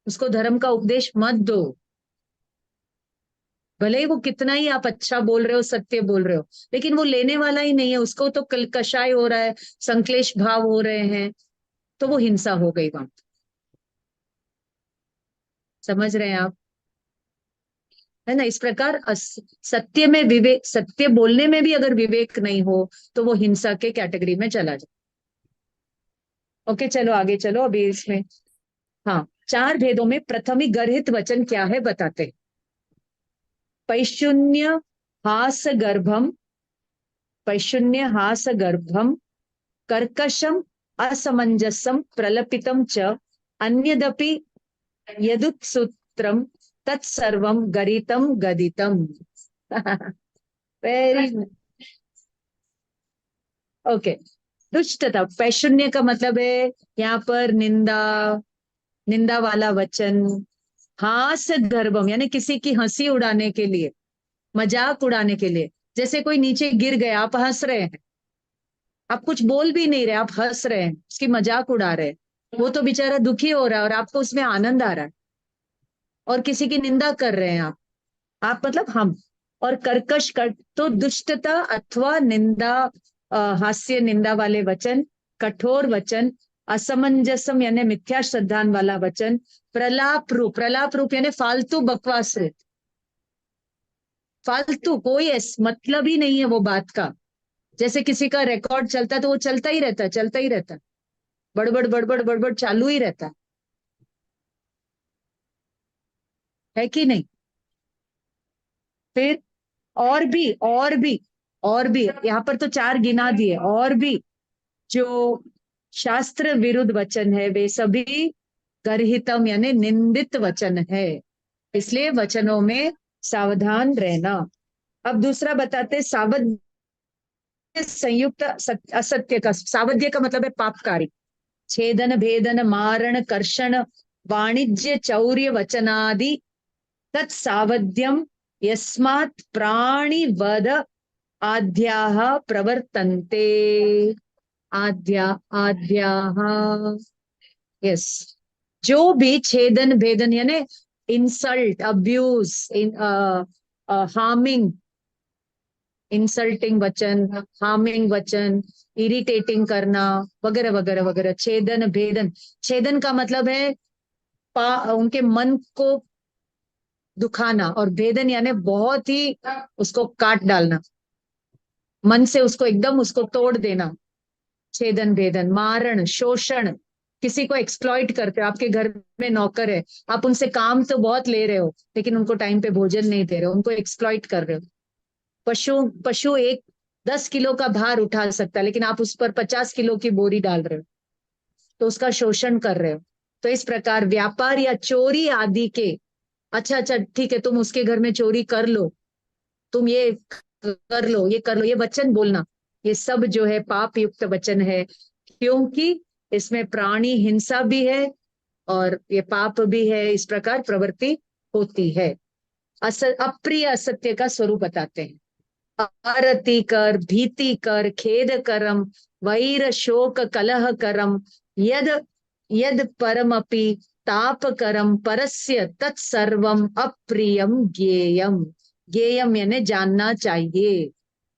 उसको धर्म का उपदेश मत दो। भले ही वो कितना ही आप अच्छा बोल रहे हो, सत्य बोल रहे हो, लेकिन वो लेने वाला ही नहीं है, उसको तो कषाय हो रहा है, संक्लेश भाव हो रहे हैं, तो वो हिंसा हो गई वहां। समझ रहे हैं आप? है ना? इस प्रकार सत्य में विवेक, सत्य बोलने में भी अगर विवेक नहीं हो तो वो हिंसा के कैटेगरी में चला जाए। ओके, चलो आगे चलो अभी इसमें। हाँ, 4 भेदों में प्रथमी गर्हित वचन क्या है बताते हैं। पैशून्य हास गर्भम, पैशून्य हास गर्भम, कर्कशम असमंजसम प्रलपितम च, अन्यदपि यदुत्सूत्रम तत्सर्वम गरितम गदितम। Very okay. दुष्टता, पैशून्य का मतलब है यहाँ पर निंदा, निंदा वाला वचन। हास गर्भम यानी किसी की हंसी उड़ाने के लिए, मजाक उड़ाने के लिए। जैसे कोई नीचे गिर गया, आप हंस रहे हैं, आप कुछ बोल भी नहीं रहे, आप हंस रहे हैं, उसकी मजाक उड़ा रहे हैं। वो तो बेचारा दुखी हो रहा है और आपको उसमें आनंद आ रहा है। और किसी की निंदा कर रहे हैं आप मतलब हम। और कर्कश कर तो दुष्टता अथवा निंदा, हास्य निंदा वाले वचन, कठोर वचन, असमंजसम यानी मिथ्या श्रद्धान वाला वचन, प्रलाप रूप यानी फालतू बकवास रूप, फालतू कोई मतलब ही नहीं है वो बात का। जैसे किसी का रिकॉर्ड चलता है तो वो चलता ही रहता है, चलता ही रहता है, बड़बड़ बड़बड़ बड़बड़ चालू ही रहता है कि नहीं? फिर और भी यहाँ पर तो 4 गिना दिए, और भी जो शास्त्र विरुद्ध वचन है वे सभी गर्हितम यानी निंदित वचन है। इसलिए वचनों में सावधान रहना। अब दूसरा बताते, सावध संयुक्त असत्य का, सावध्य का मतलब है पापकारी। छेदन भेदन मारण कर्षण वाणिज्य चौर्य वचनादि तत्सावध्यम यस्मात् प्राणिवद आद्याः प्रवर्तन्ते। आद्याः, यस। जो भी छेदन भेदन यानी इंसल्ट, अब्यूज, हार्मिंग, इंसल्टिंग वचन, हार्मिंग वचन, इरिटेटिंग करना, वगैरह वगैरह वगैरह। छेदन भेदन, छेदन का मतलब है उनके मन को दुखाना, और भेदन यानी बहुत ही उसको काट डालना, मन से उसको एकदम उसको तोड़ देना। छेदन भेदन, मारण, शोषण, किसी को एक्सप्लॉइट करते हो, आपके घर में नौकर है, आप उनसे काम तो बहुत ले रहे हो लेकिन उनको टाइम पे भोजन नहीं दे रहे हो, उनको एक्सप्लॉइट कर रहे हो। पशु पशु एक 10 किलो का भार उठा सकता है लेकिन आप उस पर 50 किलो की बोरी डाल रहे हो, तो उसका शोषण कर रहे हो। तो इस प्रकार व्यापार या चोरी आदि के, अच्छा अच्छा ठीक है, तुम उसके घर में चोरी कर लो, तुम ये कर लो, ये कर लो, ये वचन बोलना, ये सब जो है पाप युक्त वचन है, क्योंकि इसमें प्राणी हिंसा भी है और ये पाप भी है। इस प्रकार प्रवृत्ति होती है। अप्रिय असत्य का स्वरूप बताते हैं। अरति कर, भीति कर, खेद करम, वैर शोक कलह करम, यद यद परमपि ताप करम, परस्य तत्सर्वम अप्रियम ज्ञेयम। ज्ञेयम यानी जानना चाहिए।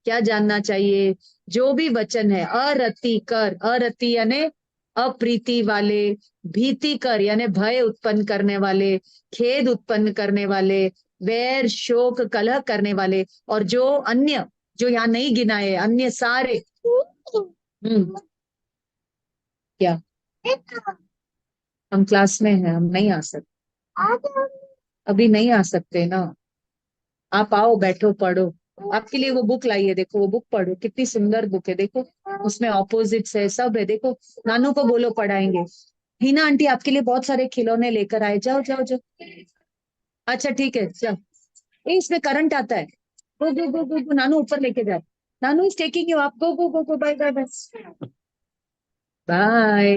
क्या जानना चाहिए? जो भी वचन है, अरति कर, अरति यानी अप्रीति वाले, भीति कर यानी भय उत्पन्न करने वाले, खेद उत्पन्न करने वाले, वैर शोक कलह करने वाले, और जो अन्य, जो यहाँ नहीं गिनाए, अन्य सारे। क्या? हम क्लास में हैं, हम नहीं आ सकते, अभी नहीं आ सकते ना। आप आओ, बैठो, पढ़ो। आपके लिए वो बुक लाई है, देखो वो बुक पढ़ो, कितनी सुंदर बुक है, देखो उसमें ऑपोजिट्स है, सब है, देखो। नानू को बोलो पढ़ाएंगे। हिना आंटी आपके लिए बहुत सारे खिलौने लेकर आए, जाओ जाओ जाओ। अच्छा ठीक है, चल। इसमें करंट आता है। गो गो गो गो गो, नानू ऊपर लेके जाए। नानू इज टेकिंग यू, आप गो गो गो गो, बाय बाय बाय बाय।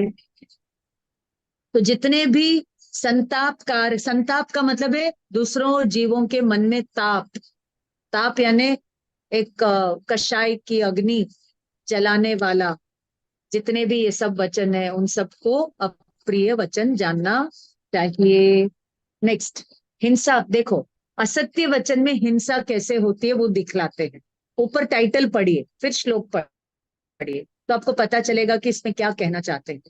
तो जितने भी संतापकार, संताप का मतलब है दूसरों जीवों के मन में ताप, ताप यानी एक कषाय की अग्नि जलाने वाला, जितने भी ये सब वचन है उन सबको अप्रिय वचन जानना चाहिए। नेक्स्ट, हिंसा। देखो असत्य वचन में हिंसा कैसे होती है वो दिखलाते हैं। ऊपर टाइटल पढ़िए फिर श्लोक पढ़िए, तो आपको पता चलेगा कि इसमें क्या कहना चाहते हैं।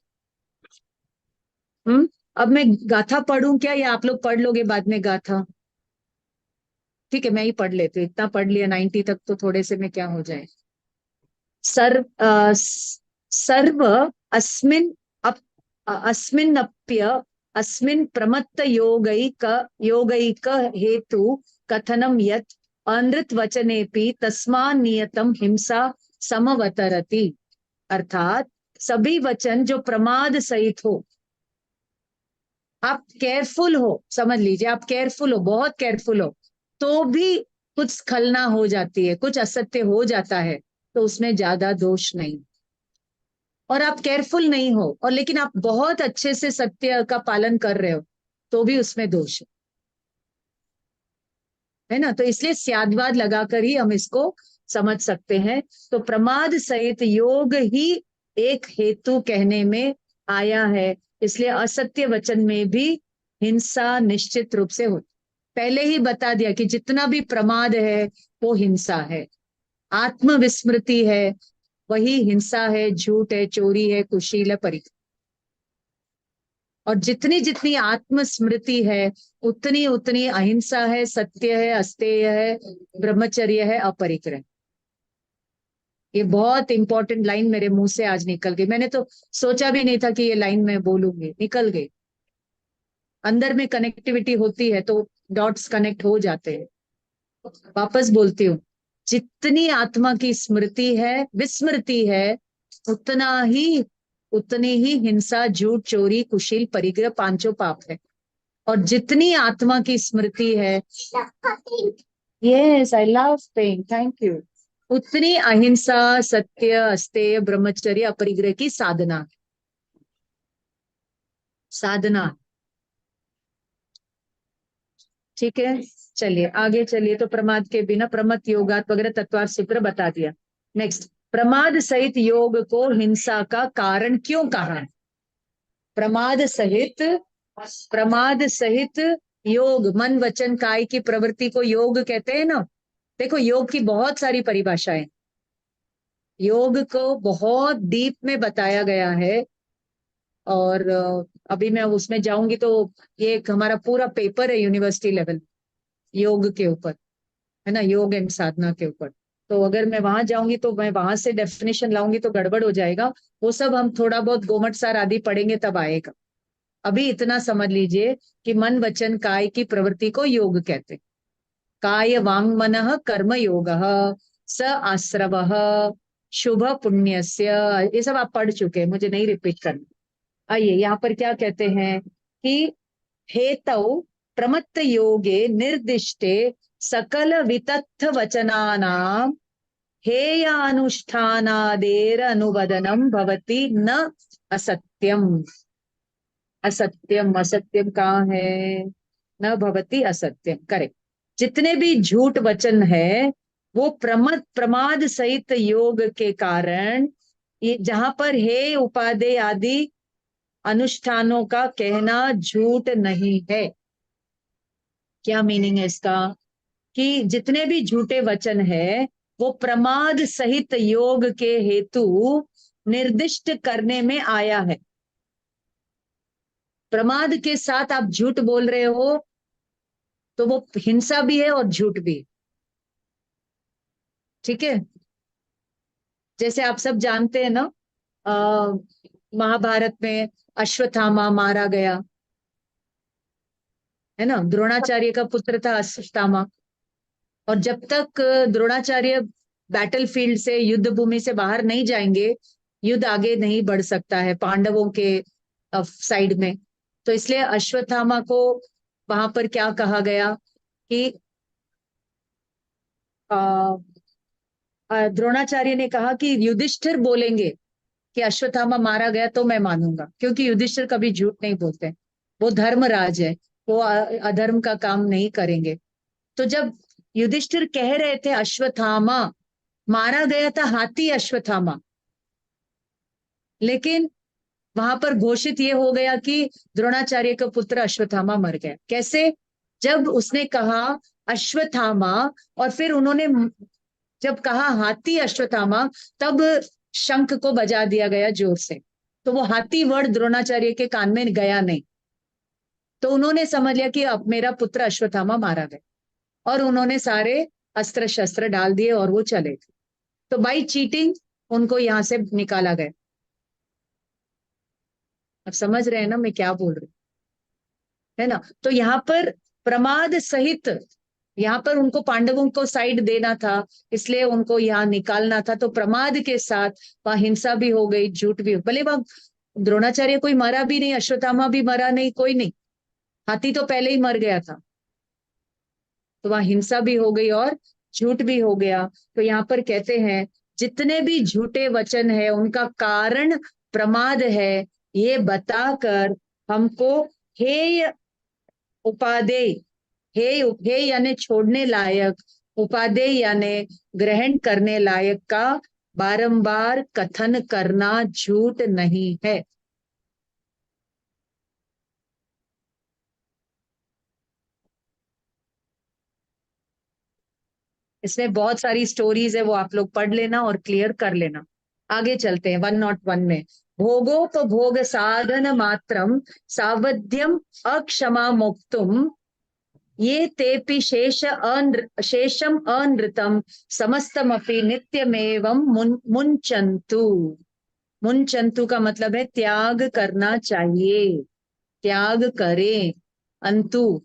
अब मैं गाथा पढ़ूं क्या, या आप लोग पढ़ लोगे बाद में गाथा? ठीक है, मैं ही पढ़ लेती हूँ, इतना पढ़ लिया 90 तक, तो थोड़े से में क्या हो जाए। सर्व अस्मिन् अस्मिन्नप्य अस्मिन् प्रमत्त योगैक हेतु कथनम यत् अनृत वचनेपि तस्मान् नियतम हिंसा समवतरति। अर्थात सभी वचन जो प्रमाद सहित हो, आप केयरफुल हो, समझ लीजिए आप केयरफुल हो, बहुत केयरफुल हो, तो भी कुछ स्खलना हो जाती है, कुछ असत्य हो जाता है, तो उसमें ज्यादा दोष नहीं। और आप केयरफुल नहीं हो और लेकिन आप बहुत अच्छे से सत्य का पालन कर रहे हो, तो भी उसमें दोष है ना। तो इसलिए स्याद्वाद लगाकर ही हम इसको समझ सकते हैं। तो प्रमाद सहित योग ही एक हेतु कहने में आया है, इसलिए असत्य वचन में भी हिंसा निश्चित रूप से होती। पहले ही बता दिया कि जितना भी प्रमाद है वो हिंसा है, आत्मविस्मृति है वही हिंसा है, झूठ है, चोरी है, कुशील है, परिग्रह। और जितनी जितनी आत्मस्मृति है उतनी उतनी अहिंसा है, सत्य है, अस्तेय है, ब्रह्मचर्य है, अपरिग्रह। ये बहुत इंपॉर्टेंट लाइन मेरे मुंह से आज निकल गई, मैंने तो सोचा भी नहीं था कि ये लाइन मैं बोलूंगी, निकल गई। अंदर में कनेक्टिविटी होती है तो डॉट्स कनेक्ट हो जाते हैं। वापस बोलती हूँ, जितनी आत्मा की स्मृति है, विस्मृति है, उतना ही उतनी ही हिंसा, झूठ, चोरी, कुशील, परिग्रह, पांचों पाप है। और जितनी आत्मा की स्मृति है, yes I love pain, thank you, उतनी अहिंसा, सत्य, अस्तेय, ब्रह्मचर्य, अपरिग्रह की साधना, साधना। ठीक है, चलिए आगे चलिए। तो प्रमाद के बिना प्रमत योगात वगैरह तत्वार सूत्र बता दिया। नेक्स्ट, प्रमाद सहित योग को हिंसा का कारण क्यों कहा? प्रमाद सहित, प्रमाद सहित योग, मन वचन काय की प्रवृत्ति को योग कहते हैं ना। देखो योग की बहुत सारी परिभाषाएं, योग को बहुत डीप में बताया गया है। और अभी मैं उसमें जाऊंगी तो ये एक हमारा पूरा पेपर है यूनिवर्सिटी लेवल योग के ऊपर, है ना, योग एंड साधना के ऊपर। तो अगर मैं वहां जाऊंगी तो मैं वहां से डेफिनेशन लाऊंगी तो गड़बड़ हो जाएगा। वो सब हम थोड़ा बहुत गोमट सार आदि पढ़ेंगे तब आएगा। अभी इतना समझ लीजिए कि मन वचन काय की प्रवृत्ति को योग कहते हैं। काय वांग मनः कर्म योगः स आश्रवः शुभ पुण्यस्य, ये सब आप पढ़ चुके हैं, मुझे नहीं रिपीट करना। आइए यहाँ पर क्या कहते हैं कि हेतौ प्रमत्त योगे निर्दिष्टे सकल वितथ वचनानां हेयानुष्ठानादेर अनुवदनम भवति न असत्यम। असत्यम, असत्यम कहाँ है? न भवति असत्यम, करेक्ट। जितने भी झूठ वचन है वो प्रमाद सहित योग के कारण, ये जहां पर हे उपादेय आदि अनुष्ठानों का कहना झूठ नहीं है। क्या मीनिंग है इसका? कि जितने भी झूठे वचन है वो प्रमाद सहित योग के हेतु निर्दिष्ट करने में आया है। प्रमाद के साथ आप झूठ बोल रहे हो तो वो हिंसा भी है और झूठ भी है। ठीक है, जैसे आप सब जानते हैं ना, महाभारत में अश्वत्थामा मारा गया है ना, द्रोणाचार्य का पुत्र था अश्वत्थामा। और जब तक द्रोणाचार्य बैटल फील्ड से, युद्ध भूमि से बाहर नहीं जाएंगे, युद्ध आगे नहीं बढ़ सकता है पांडवों के साइड में। तो इसलिए अश्वत्थामा को वहां पर क्या कहा गया कि द्रोणाचार्य ने कहा कि युधिष्ठिर बोलेंगे कि अश्वत्थामा मारा गया तो मैं मानूंगा, क्योंकि युधिष्ठिर कभी झूठ नहीं बोलते, वो धर्मराज है, वो अधर्म का काम नहीं करेंगे। तो जब युधिष्ठिर कह रहे थे अश्वत्थामा मारा गया था, हाथी अश्वत्थामा, लेकिन वहां पर घोषित ये हो गया कि द्रोणाचार्य का पुत्र अश्वत्थामा मर गया। कैसे? जब उसने कहा अश्वत्थामा और फिर उन्होंने जब कहा हाथी अश्वत्थामा, तब शंख को बजा दिया गया जोर से। तो वो हाथी वर्ड द्रोणाचार्य के कान में गया नहीं, तो उन्होंने समझ लिया कि अब मेरा पुत्र अश्वत्थामा मारा गया, और उन्होंने सारे अस्त्र शस्त्र डाल दिए और वो चले थे। तो बाई चीटिंग उनको यहां से निकाला गया। अब समझ रहे हैं ना मैं क्या बोल रही हूँ, है ना? तो यहाँ पर प्रमाद सहित, यहाँ पर उनको पांडवों को साइड देना था, इसलिए उनको यहाँ निकालना था। तो प्रमाद के साथ वहां हिंसा भी हो गई, झूठ भी। भले वहां द्रोणाचार्य कोई मरा भी नहीं, अश्वत्थामा भी मरा नहीं, कोई नहीं, हाथी तो पहले ही मर गया था। तो वहां हिंसा भी हो गई और झूठ भी हो गया। तो यहाँ पर कहते हैं जितने भी झूठे वचन है उनका कारण प्रमाद है, ये बताकर हमको हेय उपादेय, हे यानी छोड़ने लायक, उपादेय यानी ग्रहण करने लायक का बारंबार कथन करना झूठ नहीं है। इसमें बहुत सारी स्टोरीज है, वो आप लोग पढ़ लेना और क्लियर कर लेना। आगे चलते हैं 101 में। भोगोपभोग साधन मात्रम सावध्यम अक्षमा मुक्तुम ये तेपि शेषम अनृतम समस्तमपि नित्यमेवं मुंचन्तु। मुंचन्तु का मतलब है त्याग करना चाहिए, त्याग करें। अंतु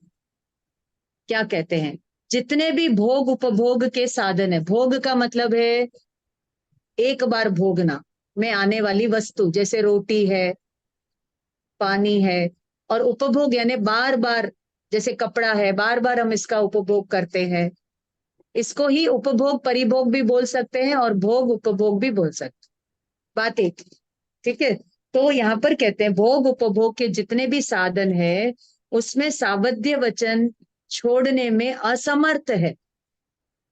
क्या कहते हैं? जितने भी भोग उपभोग के साधन है, भोग का मतलब है एक बार भोगना में आने वाली वस्तु, जैसे रोटी है, पानी है। और उपभोग यानी बार बार, जैसे कपड़ा है, बार बार हम इसका उपभोग करते हैं। इसको ही उपभोग परिभोग भी बोल सकते हैं और भोग उपभोग भी बोल सकते हैं, बात एक। ठीक है, तो यहाँ पर कहते हैं भोग उपभोग के जितने भी साधन है उसमें सावध्य वचन छोड़ने में असमर्थ है,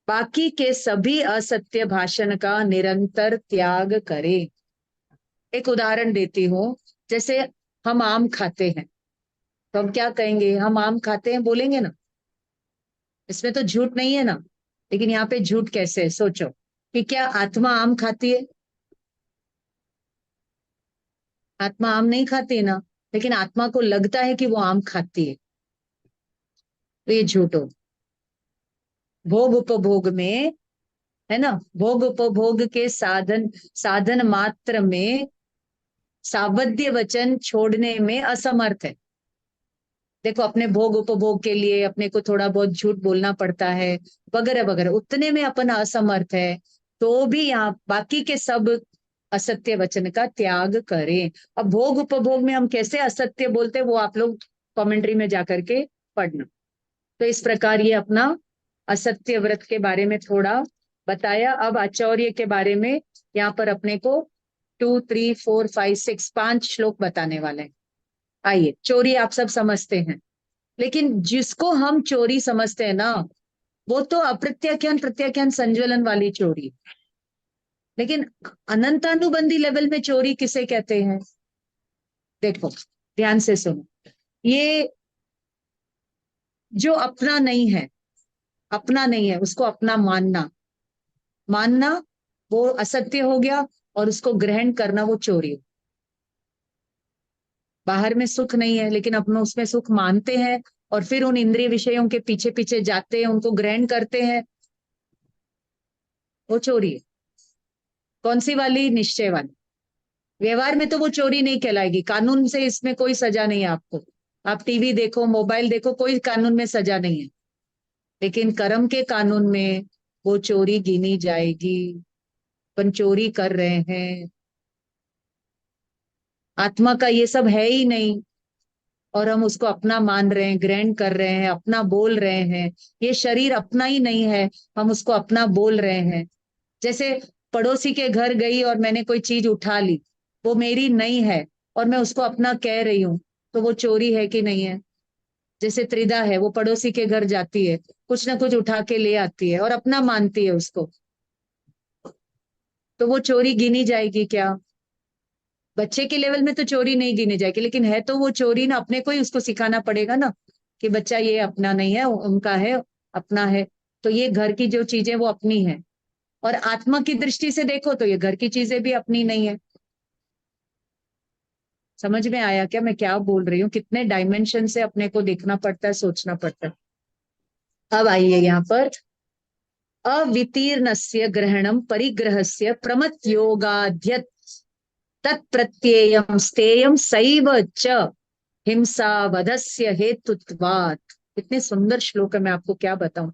बाकी के सभी असत्य भाषण का निरंतर त्याग करें। एक उदाहरण देती हूँ, जैसे हम आम खाते हैं, तो हम क्या कहेंगे? हम आम खाते हैं बोलेंगे ना, इसमें तो झूठ नहीं है ना। लेकिन यहाँ पे झूठ कैसे है? सोचो कि क्या आत्मा आम खाती है? आत्मा आम नहीं खाती है ना, लेकिन आत्मा को लगता है कि वो आम खाती है, तो ये झूठ हो। भोग उपभोग में है ना, भोग उपभोग के साधन साधन मात्र में सावध्य वचन छोड़ने में असमर्थ है। देखो अपने भोग उपभोग के लिए अपने को थोड़ा बहुत झूठ बोलना पड़ता है वगैरह वगैरह, उतने में अपन असमर्थ है, तो भी यहाँ बाकी के सब असत्य वचन का त्याग करें। अब भोग उपभोग में हम कैसे असत्य बोलते हैं वो आप लोग कमेंट्री में जाकर के पढ़ना। तो इस प्रकार ये अपना असत्य व्रत के बारे में थोड़ा बताया। अब आचौर्य के बारे में यहाँ पर अपने को 2, 3, 4, 5, 6 5 श्लोक बताने वाले हैं। आइए, चोरी आप सब समझते हैं, लेकिन जिसको हम चोरी समझते हैं ना, वो तो अप्रत्याख्यान प्रत्याख्यान संज्वलन वाली चोरी। लेकिन अनंतानुबंधी लेवल में चोरी किसे कहते हैं? देखो ध्यान से सुनो, ये जो अपना नहीं है, अपना नहीं है उसको अपना मानना, मानना वो असत्य हो गया, और उसको ग्रहण करना वो चोरी। बाहर में सुख नहीं है लेकिन अपना उसमें सुख मानते हैं, और फिर उन इंद्रिय विषयों के पीछे पीछे जाते हैं, उनको ग्रहण करते हैं, वो चोरी है। कौन सी वाली? निश्चय वाली। व्यवहार में तो वो चोरी नहीं कहलाएगी, कानून से इसमें कोई सजा नहीं है आपको। आप टीवी देखो, मोबाइल देखो, कोई कानून में सजा नहीं है, लेकिन कर्म के कानून में वो चोरी गिनी जाएगी। अपन चोरी कर रहे हैं, आत्मा का ये सब है ही नहीं, और हम उसको अपना मान रहे हैं, ग्रहण कर रहे हैं, अपना बोल रहे हैं। ये शरीर अपना ही नहीं है, हम उसको अपना बोल रहे हैं। जैसे पड़ोसी के घर गई और मैंने कोई चीज उठा ली, वो मेरी नहीं है और मैं उसको अपना कह रही हूं, तो वो चोरी है कि नहीं है? जैसे त्रिदा है, वो पड़ोसी के घर जाती है, कुछ ना कुछ उठा के ले आती है और अपना मानती है उसको, तो वो चोरी गिनी जाएगी क्या? बच्चे के लेवल में तो चोरी नहीं गिनी जाएगी, लेकिन है तो वो चोरी ना। अपने को ही उसको सिखाना पड़ेगा ना कि बच्चा ये अपना नहीं है, उनका है, अपना है। तो ये घर की जो चीजें वो अपनी है, और आत्मा की दृष्टि से देखो तो ये घर की चीजें भी अपनी नहीं है। समझ में आया क्या मैं क्या बोल रही हूँ? कितने डायमेंशन से अपने को देखना पड़ता है, सोचना पड़ता है। अब आइए यहाँ पर, अवितीर्णस्य ग्रहणम परिग्रहस्य प्रमत योगाध्यत तत्प्रत्ययम स्तेयम सैव च हिंसा वधस्य हेतुत्वात्। इतने सुंदर श्लोक है, मैं आपको क्या बताऊं।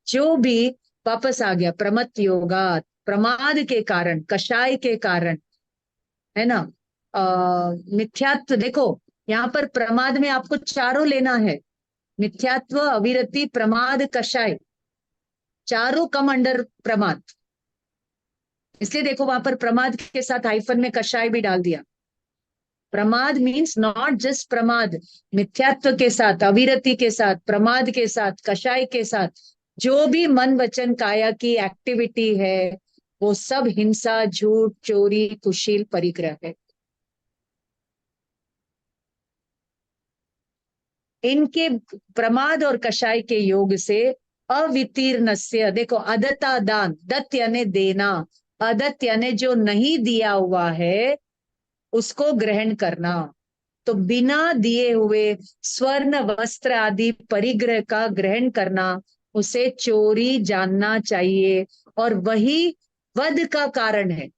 जो भी वापस आ गया प्रमत योगात, प्रमाद के कारण, कषाय के कारण, है ना, मिथ्यात्व। देखो यहाँ पर प्रमाद में आपको चारों लेना है, मिथ्यात्व, अविरति, प्रमाद, कषाय, चारों कम अंडर प्रमाद। इसलिए देखो वहां पर प्रमाद के साथ हाइफन में कषाय भी डाल दिया। प्रमाद मीन्स नॉट जस्ट प्रमाद, मिथ्यात्व के साथ, अविरति के साथ, प्रमाद के साथ, कषाय के साथ, जो भी मन वचन काया की एक्टिविटी है वो सब हिंसा, झूठ, चोरी, कुशील, परिग्रह है। इनके प्रमाद और कषाय के योग से अवितीर्णस्य, देखो अदता दान, दत्त यानी देना, अदत्त यानी जो नहीं दिया हुआ है उसको ग्रहण करना। तो बिना दिए हुए स्वर्ण वस्त्र आदि परिग्रह का ग्रहण करना, उसे चोरी जानना चाहिए, और वही वध का कारण है।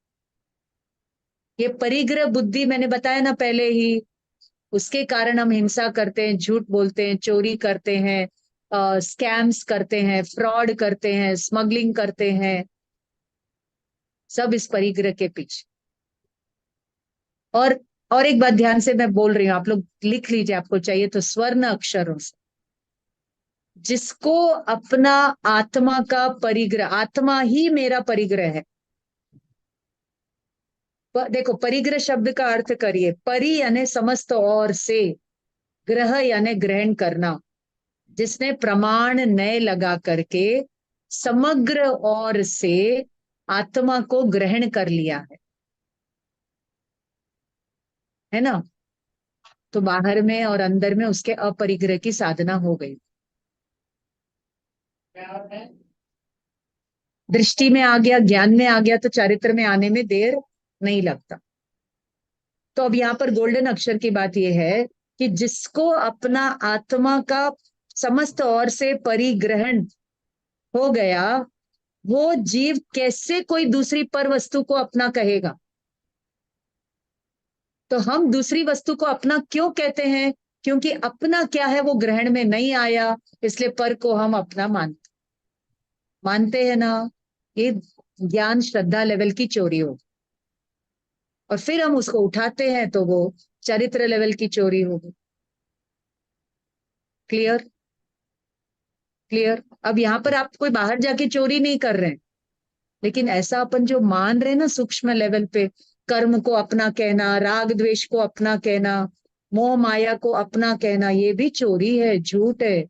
ये परिग्रह बुद्धि मैंने बताया ना पहले ही, उसके कारण हम हिंसा करते हैं, झूठ बोलते हैं, चोरी करते हैं, स्कैम्स करते हैं, फ्रॉड करते हैं, स्मगलिंग करते हैं, सब इस परिग्रह के पीछे। और और एक बात ध्यान से मैं बोल रही हूँ, आप लोग लिख लीजिए, आपको चाहिए तो स्वर्ण अक्षरों से। जिसको अपना आत्मा का परिग्रह, आत्मा ही मेरा परिग्रह है। देखो परिग्रह शब्द का अर्थ करिए, परि यानी समस्त और से, ग्रह यानी ग्रहण करना। जिसने प्रमाण नए लगा करके समग्र और से आत्मा को ग्रहण कर लिया है ना, तो बाहर में और अंदर में उसके अपरिग्रह की साधना हो गई। दृष्टि में आ गया, ज्ञान में आ गया, तो चारित्र में आने में देर नहीं लगता। तो अब यहाँ पर गोल्डन अक्षर की बात यह है कि जिसको अपना आत्मा का समस्त ओर से परिग्रहण हो गया, वो जीव कैसे कोई दूसरी पर वस्तु को अपना कहेगा? तो हम दूसरी वस्तु को अपना क्यों कहते हैं? क्योंकि अपना क्या है वो ग्रहण में नहीं आया, इसलिए पर को हम अपना मानते हैं ना। ये ज्ञान श्रद्धा लेवल की चोरी हो, और फिर हम उसको उठाते हैं तो वो चरित्र लेवल की चोरी होगी। क्लियर? क्लियर? अब यहाँ पर आप कोई बाहर जाके चोरी नहीं कर रहे हैं, लेकिन ऐसा अपन जो मान रहे हैं ना सूक्ष्म लेवल पे, कर्म को अपना कहना, राग द्वेष को अपना कहना, मोह माया को अपना कहना, ये भी चोरी है, झूठ है।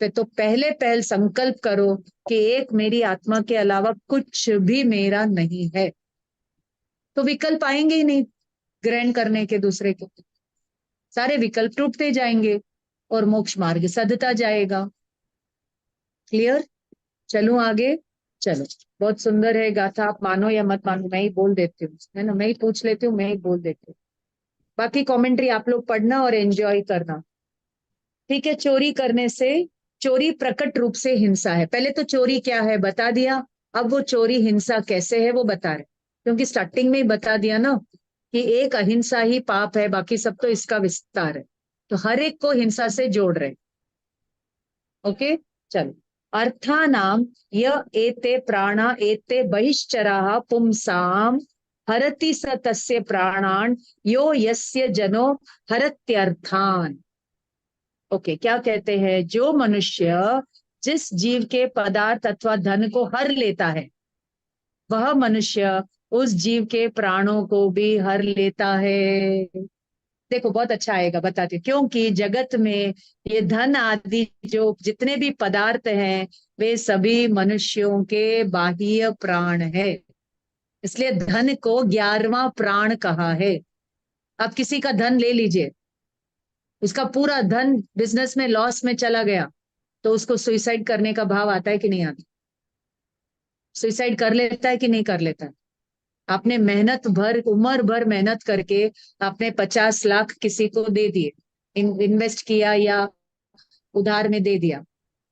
तो पहले पहल संकल्प करो कि एक मेरी आत्मा के अलावा कुछ भी मेरा नहीं है, तो विकल्प आएंगे ही नहीं ग्रहण करने के दूसरे के, सारे विकल्प टूटते जाएंगे और मोक्ष मार्ग सधता जाएगा। क्लियर? चलूं आगे? चलो, बहुत सुंदर है गाथा, आप मानो या मत मानो, मैं ही बोल देती हूँ, है ना, मैं ही पूछ लेती हूँ, मैं ही बोल देती हूँ। बाकी कमेंट्री आप लोग पढ़ना और एंजॉय करना। ठीक है, चोरी करने से, चोरी प्रकट रूप से हिंसा है। पहले तो चोरी क्या है बता दिया, अब वो चोरी हिंसा कैसे है वो बता रहे, क्योंकि स्टार्टिंग में ही बता दिया ना कि एक अहिंसा ही पाप है, बाकी सब तो इसका विस्तार है, तो हर एक को हिंसा से जोड़ रहे। ओके, चलो। अर्थानाम य एते प्राणा एते बहिश्चराः पुंसाम हरति स तस्य प्राणान यो यस्य जनो हरत्यर्थान। ओके, क्या कहते हैं? जो मनुष्य जिस जीव के पदार्थ अथवा धन को हर लेता है, वह मनुष्य उस जीव के प्राणों को भी हर लेता है। देखो बहुत अच्छा आएगा, बताती हूँ। क्योंकि जगत में ये धन आदि जो जितने भी पदार्थ हैं, वे सभी मनुष्यों के बाह्य प्राण है, इसलिए धन को 11वां प्राण कहा है। अब किसी का धन ले लीजिए, उसका पूरा धन बिजनेस में लॉस में चला गया, तो उसको सुइसाइड करने का भाव आता है कि नहीं आता? सुइसाइड कर लेता है कि नहीं कर लेता है? आपने मेहनत भर, उम्र भर मेहनत करके आपने 50 लाख किसी को दे दिए, इन्वेस्ट किया या उधार में दे दिया,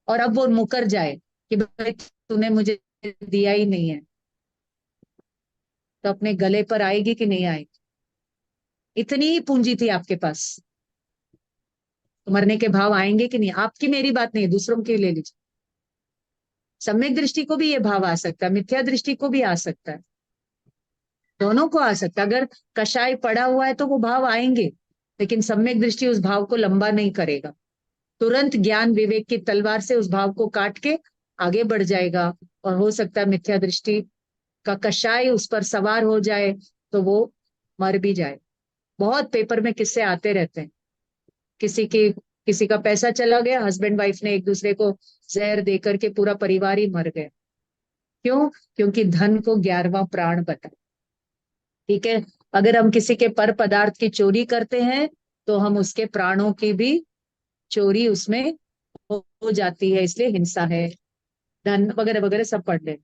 और अब वो मुकर जाए कि भाई तूने मुझे दिया ही नहीं है, तो अपने गले पर आएगी कि नहीं आएगी? इतनी ही पूंजी थी आपके पास, तो मरने के भाव आएंगे कि नहीं? आपकी मेरी बात नहीं, दूसरों की ले लीजिए। सम्यक दृष्टि को भी ये भाव आ सकता है, मिथ्या दृष्टि को भी आ सकता है, दोनों को आ सकता है। अगर कषाय पड़ा हुआ है तो वो भाव आएंगे, लेकिन सम्यक दृष्टि उस भाव को लंबा नहीं करेगा, तुरंत ज्ञान विवेक की तलवार से उस भाव को काट के आगे बढ़ जाएगा। और हो सकता है मिथ्या दृष्टि का कषाय उस पर सवार हो जाए तो वो मर भी जाए। बहुत पेपर में किस्से आते रहते हैं, किसी का पैसा चला गया, हस्बैंड वाइफ ने एक दूसरे को जहर दे करके पूरा परिवार ही मर गया। क्यों? क्योंकि धन को 11वां प्राण बता। ठीक है, अगर हम किसी के पर पदार्थ की चोरी करते हैं तो हम उसके प्राणों की भी चोरी उसमें हो जाती है, इसलिए हिंसा है। धन वगैरह वगैरह सब पढ़ ले।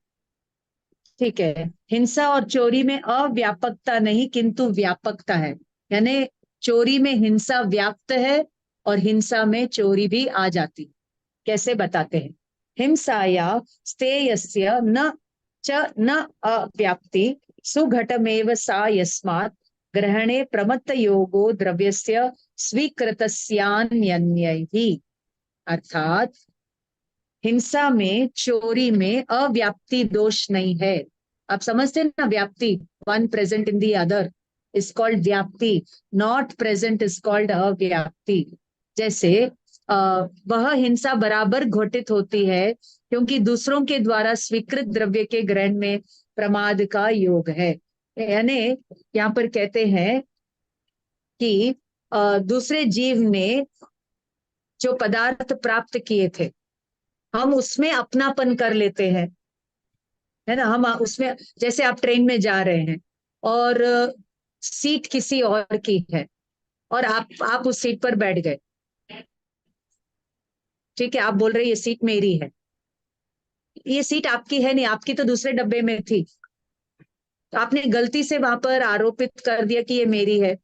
ठीक है, हिंसा और चोरी में अव्यापकता नहीं किंतु व्यापकता है, यानी चोरी में हिंसा व्याप्त है और हिंसा में चोरी भी आ जाती। कैसे बताते हैं? हिंसाया स्तेयस्य न च न अव्याप्ति सुघटमेव सा यस्मात् ग्रहणे प्रमत्त योगो द्रव्यस्य स्वीकृतस्यान्यन्यैः। अर्थात हिंसा में, चोरी में अव्याप्ति दोष नहीं है। आप समझते हैं ना? व्याप्ति, one present in the other is called व्याप्ति, नॉट प्रेजेंट इज कॉल्ड अव्याप्ति। जैसे वह हिंसा बराबर घटित होती है क्योंकि दूसरों के द्वारा स्वीकृत द्रव्य के ग्रहण में प्रमाद का योग है। यानी यहाँ पर कहते हैं कि दूसरे जीव ने जो पदार्थ प्राप्त किए थे, हम उसमें अपनापन कर लेते हैं, है ना। हम उसमें, जैसे आप ट्रेन में जा रहे हैं और सीट किसी और की है और आप उस सीट पर बैठ गए, ठीक है, आप बोल रहे ये सीट मेरी है, ये सीट आपकी है नहीं, आपकी तो दूसरे डब्बे में थी, तो आपने गलती से वहां पर आरोपित कर दिया कि ये मेरी है।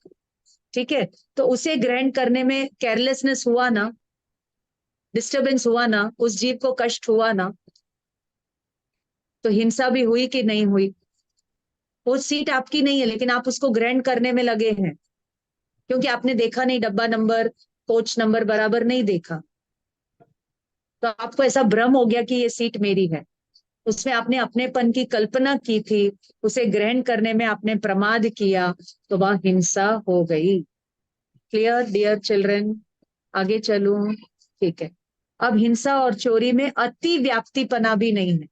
ठीक है, तो उसे ग्रहण करने में केयरलेसनेस हुआ ना, डिस्टरबेंस हुआ ना, उस जीव को कष्ट हुआ ना, तो हिंसा भी हुई कि नहीं हुई? वो सीट आपकी नहीं है, लेकिन आप उसको ग्रहण करने में लगे हैं, क्योंकि आपने देखा नहीं, डब्बा नंबर, कोच नंबर बराबर नहीं देखा, तो आपको ऐसा भ्रम हो गया कि ये सीट मेरी है। उसमें आपने अपनेपन की कल्पना की थी, उसे ग्रहण करने में आपने प्रमाद किया, तो वह हिंसा हो गई। Clear dear children? आगे चलूं? ठीक है। अब हिंसा और चोरी में अति व्याप्तिपना भी नहीं है।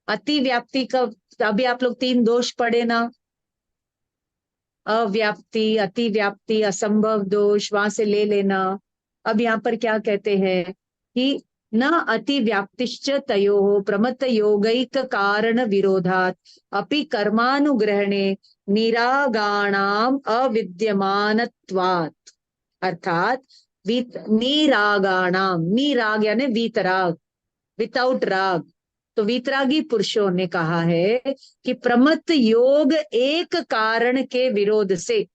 अति व्याप्ति का अभी आप लोग 3 दोष पढ़े ना, अव्याप्ति, अति व्याप्ति, असंभव दोष, वहां से ले लेना। अब यहाँ पर क्या कहते हैं कि न अति व्याप्तिश्च तयोः प्रमत्त योगैक कारण विरोधात् अपि कर्मानुग्रहणे निरागाणाम अविद्यमानत्वात्। अर्थात निरागाणाम, निराग यानी वीतराग, विदाउट राग। तो वीतरागी पुरुषों ने कहा है कि प्रमत्त योग एक कारण के विरोध से,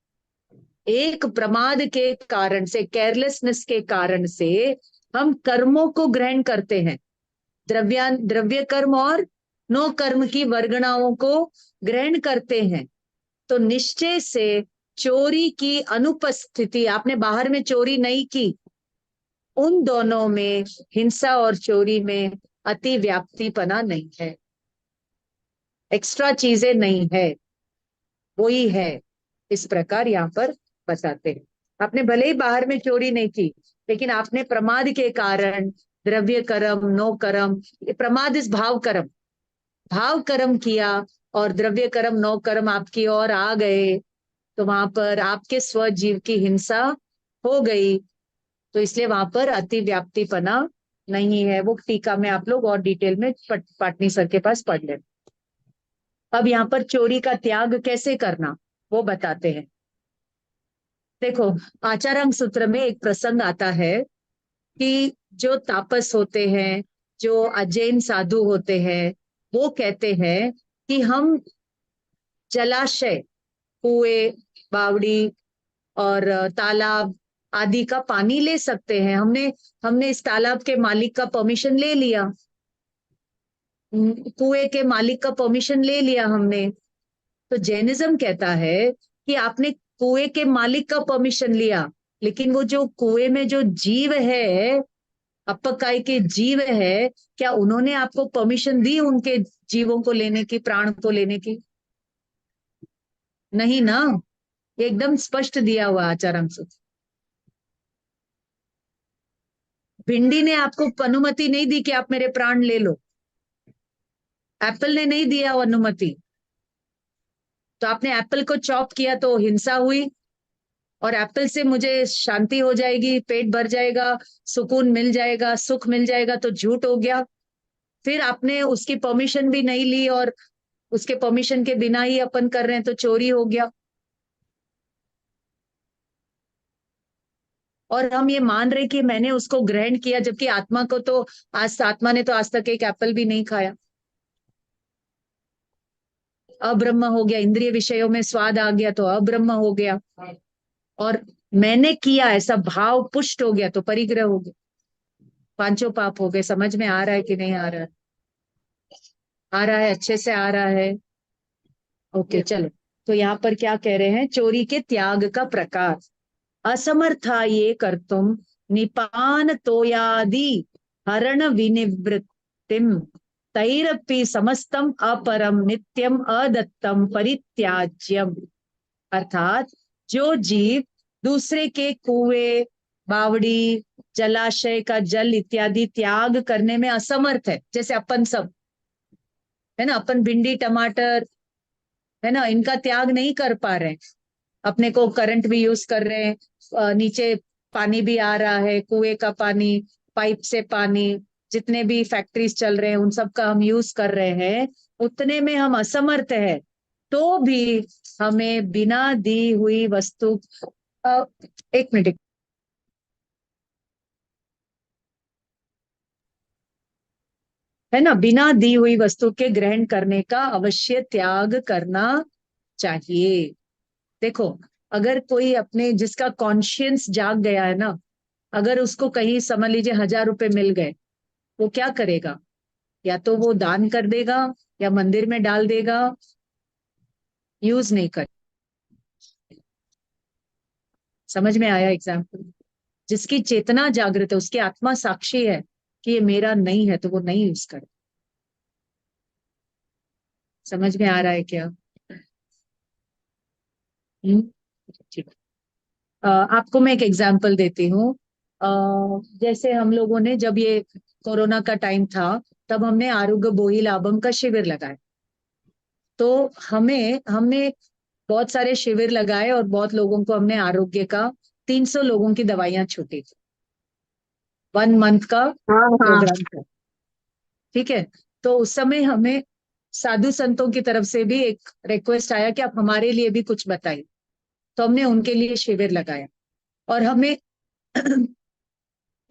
एक प्रमाद के कारण से, केयरलेसनेस के कारण से हम कर्मों को ग्रहण करते हैं, द्रव्य कर्म और नो कर्म की वर्गणाओं को ग्रहण करते हैं। तो निश्चय से चोरी की अनुपस्थिति, आपने बाहर में चोरी नहीं की, उन दोनों में, हिंसा और चोरी में अति व्याप्तिपना नहीं है, एक्स्ट्रा चीजें नहीं है, वही है। इस प्रकार यहाँ पर बताते हैं। आपने भले ही बाहर में चोरी नहीं की, लेकिन आपने प्रमाद के कारण द्रव्य कर्म, नो कर्म, प्रमाद इस भाव कर्म, भाव कर्म किया, और द्रव्य कर्म, नो कर्म आपकी ओर आ गए, तो वहां पर आपके स्वजीव की हिंसा हो गई। तो इसलिए वहां पर अति व्याप्तिपना नहीं है। वो टीका में आप लोग और डिटेल में पाटनी सर के पास पढ़ लें। अब यहाँ पर चोरी का त्याग कैसे करना वो बताते हैं। देखो, आचारांग सूत्र में एक प्रसंग आता है कि जो तापस होते हैं, जो अजैन साधु होते हैं, वो कहते हैं कि हम जलाशय, कुएं, बावड़ी और तालाब आदि का पानी ले सकते हैं। हमने हमने इस तालाब के मालिक का परमिशन ले लिया, कुएं के मालिक का परमिशन ले लिया हमने। तो जैनिज्म कहता है कि आपने कुएं के मालिक का परमिशन लिया, लेकिन वो जो कुएं में जो जीव है, अपकाय के जीव है, क्या उन्होंने आपको परमिशन दी उनके जीवों को लेने की, प्राण को लेने की? नहीं ना, ये एकदम स्पष्ट दिया हुआ आचार्य से। भिंडी ने आपको अनुमति नहीं दी कि आप मेरे प्राण ले लो, एप्पल ने नहीं दिया वो अनुमति, तो आपने एप्पल को चॉप किया तो हिंसा हुई, और एप्पल से मुझे शांति हो जाएगी, पेट भर जाएगा, सुकून मिल जाएगा, सुख मिल जाएगा, तो झूठ हो गया। फिर आपने उसकी परमिशन भी नहीं ली, और उसके परमिशन के बिना ही अपन कर रहे हैं, तो चोरी हो गया। और हम ये मान रहे कि मैंने उसको ग्रहण किया, जबकि आत्मा को तो आत्मा ने तो आज तक एक एप्पल भी नहीं खाया। अब्रह्म हो गया, इंद्रिय विषयों में स्वाद आ गया तो अब्रह्म हो गया, और मैंने किया ऐसा भाव पुष्ट हो गया तो परिग्रह हो गया। पांचों पाप हो गए। समझ में आ रहा है कि नहीं आ रहा है? आ रहा है, अच्छे से आ रहा है? ओके, चलो। तो यहाँ पर क्या कह रहे हैं, चोरी के त्याग का प्रकार। असमर्था ये कर्तुम निपान तोयादि हरण विनिवृत्तिम तैरपि समस्तम अपरम नित्यम अदत्तम परित्याज्यम। अर्थात जो जीव दूसरे के कुएं, बावड़ी, जलाशय का जल इत्यादि त्याग करने में असमर्थ है, जैसे अपन सब है ना, अपन भिंडी, टमाटर है ना, इनका त्याग नहीं कर पा रहे हैं। अपने को करंट भी यूज कर रहे हैं, नीचे पानी भी आ रहा है, कुएं का पानी, पाइप से पानी, जितने भी फैक्ट्रीज चल रहे हैं उन सब का हम यूज कर रहे हैं, उतने में हम असमर्थ है। तो भी हमें बिना दी हुई वस्तु, अ, एक मिनट, है ना, बिना दी हुई वस्तु के ग्रहण करने का अवश्य त्याग करना चाहिए। देखो, अगर कोई अपने, जिसका कॉन्शियंस जाग गया है ना, अगर उसको कहीं समझ लीजिए 1,000 रुपए मिल गए, वो क्या करेगा? या तो वो दान कर देगा या मंदिर में डाल देगा, यूज नहीं कर। समझ में आया एग्जाम्पल? जिसकी चेतना जागृत है, उसकी आत्मा साक्षी है कि ये मेरा नहीं है, तो वो नहीं यूज करे। समझ में आ रहा है क्या? हम्म, ठीक। आपको मैं एक एग्जाम्पल देती हूँ। अ, जैसे हम लोगों ने, जब ये कोरोना का टाइम था, तब हमने आरोग्य बोही लाभम का शिविर लगाया। तो हमें हमने बहुत सारे शिविर लगाए और बहुत लोगों को हमने आरोग्य का, 300 लोगों की दवाइयां छूटी थी। 1 मंथ का
हाँ हाँ।
प्रोग्राम था। ठीक है। तो उस समय हमें साधु संतों की तरफ से भी एक रिक्वेस्ट आया कि आप हमारे लिए भी कुछ बताइए। तो हमने उनके लिए शिविर लगाया और हमें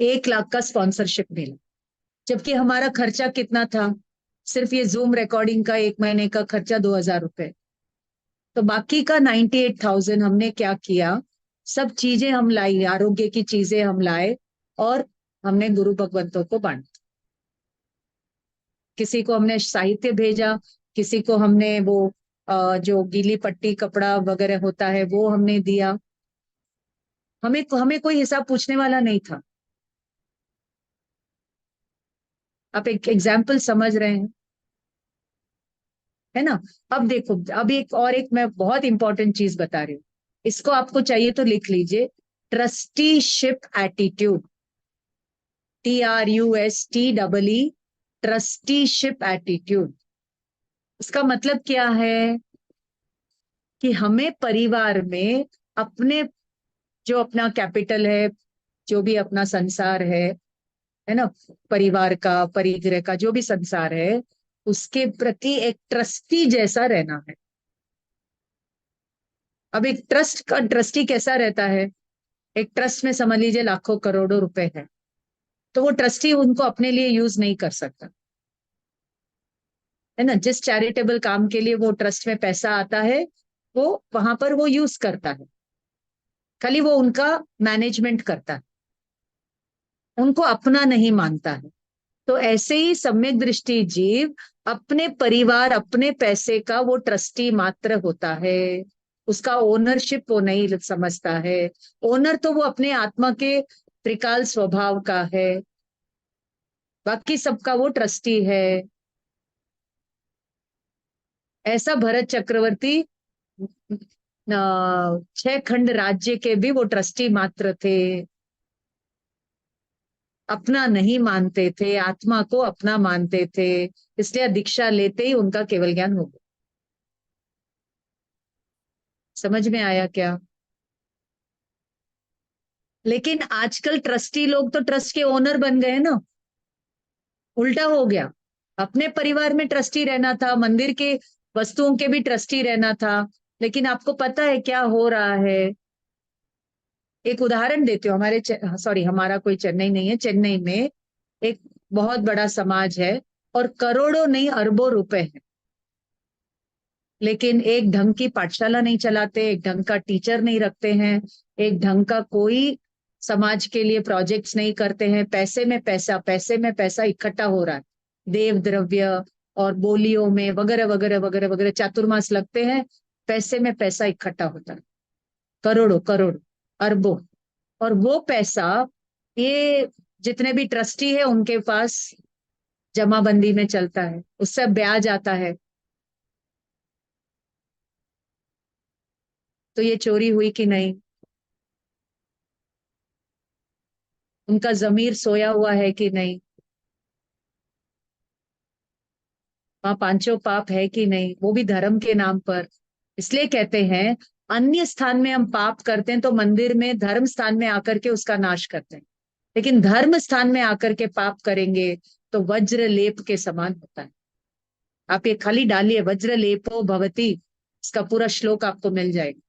1 लाख का स्पॉन्सरशिप मिला। जबकि हमारा खर्चा कितना था? सिर्फ ये जूम रिकॉर्डिंग का 1 महीने का खर्चा 2,000 रुपए। तो बाकी का 98,000 हमने क्या किया? सब चीजें हम लाई, आरोग्य की चीजें हम लाए और हमने गुरु भगवंतों को बांटा। किसी को हमने साहित्य भेजा, किसी को हमने वो जो गीली पट्टी कपड़ा वगैरह होता है वो हमने दिया। हमें हमें कोई हिसाब पूछने वाला नहीं था। आप एक एग्जाम्पल समझ रहे हैं, है ना? अब देखो, अब एक मैं बहुत इंपॉर्टेंट चीज बता रही हूँ। इसको आपको चाहिए तो लिख लीजिए। Trusteeship attitude, TRUST, trusteeship attitude. इसका मतलब क्या है? कि हमें परिवार में अपने, जो अपना कैपिटल है, जो भी अपना संसार है ना, परिवार का, परिग्रह का जो भी संसार है, उसके प्रति एक ट्रस्टी जैसा रहना है। अब एक ट्रस्ट का ट्रस्टी कैसा रहता है? एक ट्रस्ट में समझ लीजिए लाखों करोड़ों रुपए है, तो वो ट्रस्टी उनको अपने लिए यूज नहीं कर सकता, है ना? जिस चैरिटेबल काम के लिए वो ट्रस्ट में पैसा आता है, वो वहां पर वो यूज करता है, खाली वो उनका मैनेजमेंट करता है, उनको अपना नहीं मानता है। तो ऐसे ही सम्यक दृष्टि जीव अपने परिवार, अपने पैसे का वो ट्रस्टी मात्र होता है। उसका ओनरशिप वो नहीं समझता है। ओनर तो वो अपने आत्मा के त्रिकाल स्वभाव का है, बाकी सबका वो ट्रस्टी है। ऐसा भरत चक्रवर्ती 6 खंड राज्य के भी वो ट्रस्टी मात्र थे। अपना नहीं मानते थे, आत्मा को अपना मानते थे, इसलिए दीक्षा लेते ही उनका केवल ज्ञान हो गया। समझ में आया क्या? लेकिन आजकल ट्रस्टी लोग तो ट्रस्ट के ओनर बन गए ना। उल्टा हो गया। अपने परिवार में ट्रस्टी रहना था, मंदिर के वस्तुओं के भी ट्रस्टी रहना था। लेकिन आपको पता है क्या हो रहा है? एक उदाहरण देती हूँ। सॉरी, हमारा कोई चेन्नई नहीं है, चेन्नई में एक बहुत बड़ा समाज है और करोड़ों नहीं अरबों रुपए हैं, लेकिन एक ढंग की पाठशाला नहीं चलाते, एक ढंग का टीचर नहीं रखते हैं, एक ढंग का कोई समाज के लिए प्रोजेक्ट्स नहीं करते हैं। पैसे में पैसा, पैसे में पैसा इकट्ठा हो रहा है, देव द्रव्य और बोलियों में वगैरह वगैरह वगैरह वगैरह चातुर्मास लगते हैं, पैसे में पैसा इकट्ठा होता है, करोड़ों करोड़ अरबों। और वो पैसा, ये जितने भी ट्रस्टी है उनके पास जमाबंदी में चलता है, उससे ब्याज आता है। तो ये चोरी हुई कि नहीं? उनका जमीर सोया हुआ है कि नहीं? वहां पांचों पाप है कि नहीं, वो भी धर्म के नाम पर? इसलिए कहते हैं, अन्य स्थान में हम पाप करते हैं तो मंदिर में, धर्म स्थान में आकर के उसका नाश करते हैं, लेकिन धर्म स्थान में आकर के पाप करेंगे तो वज्र लेप के समान होता है। आप ये खाली डालिए, वज्र लेपो भवती, इसका पूरा श्लोक आपको मिल जाएगा।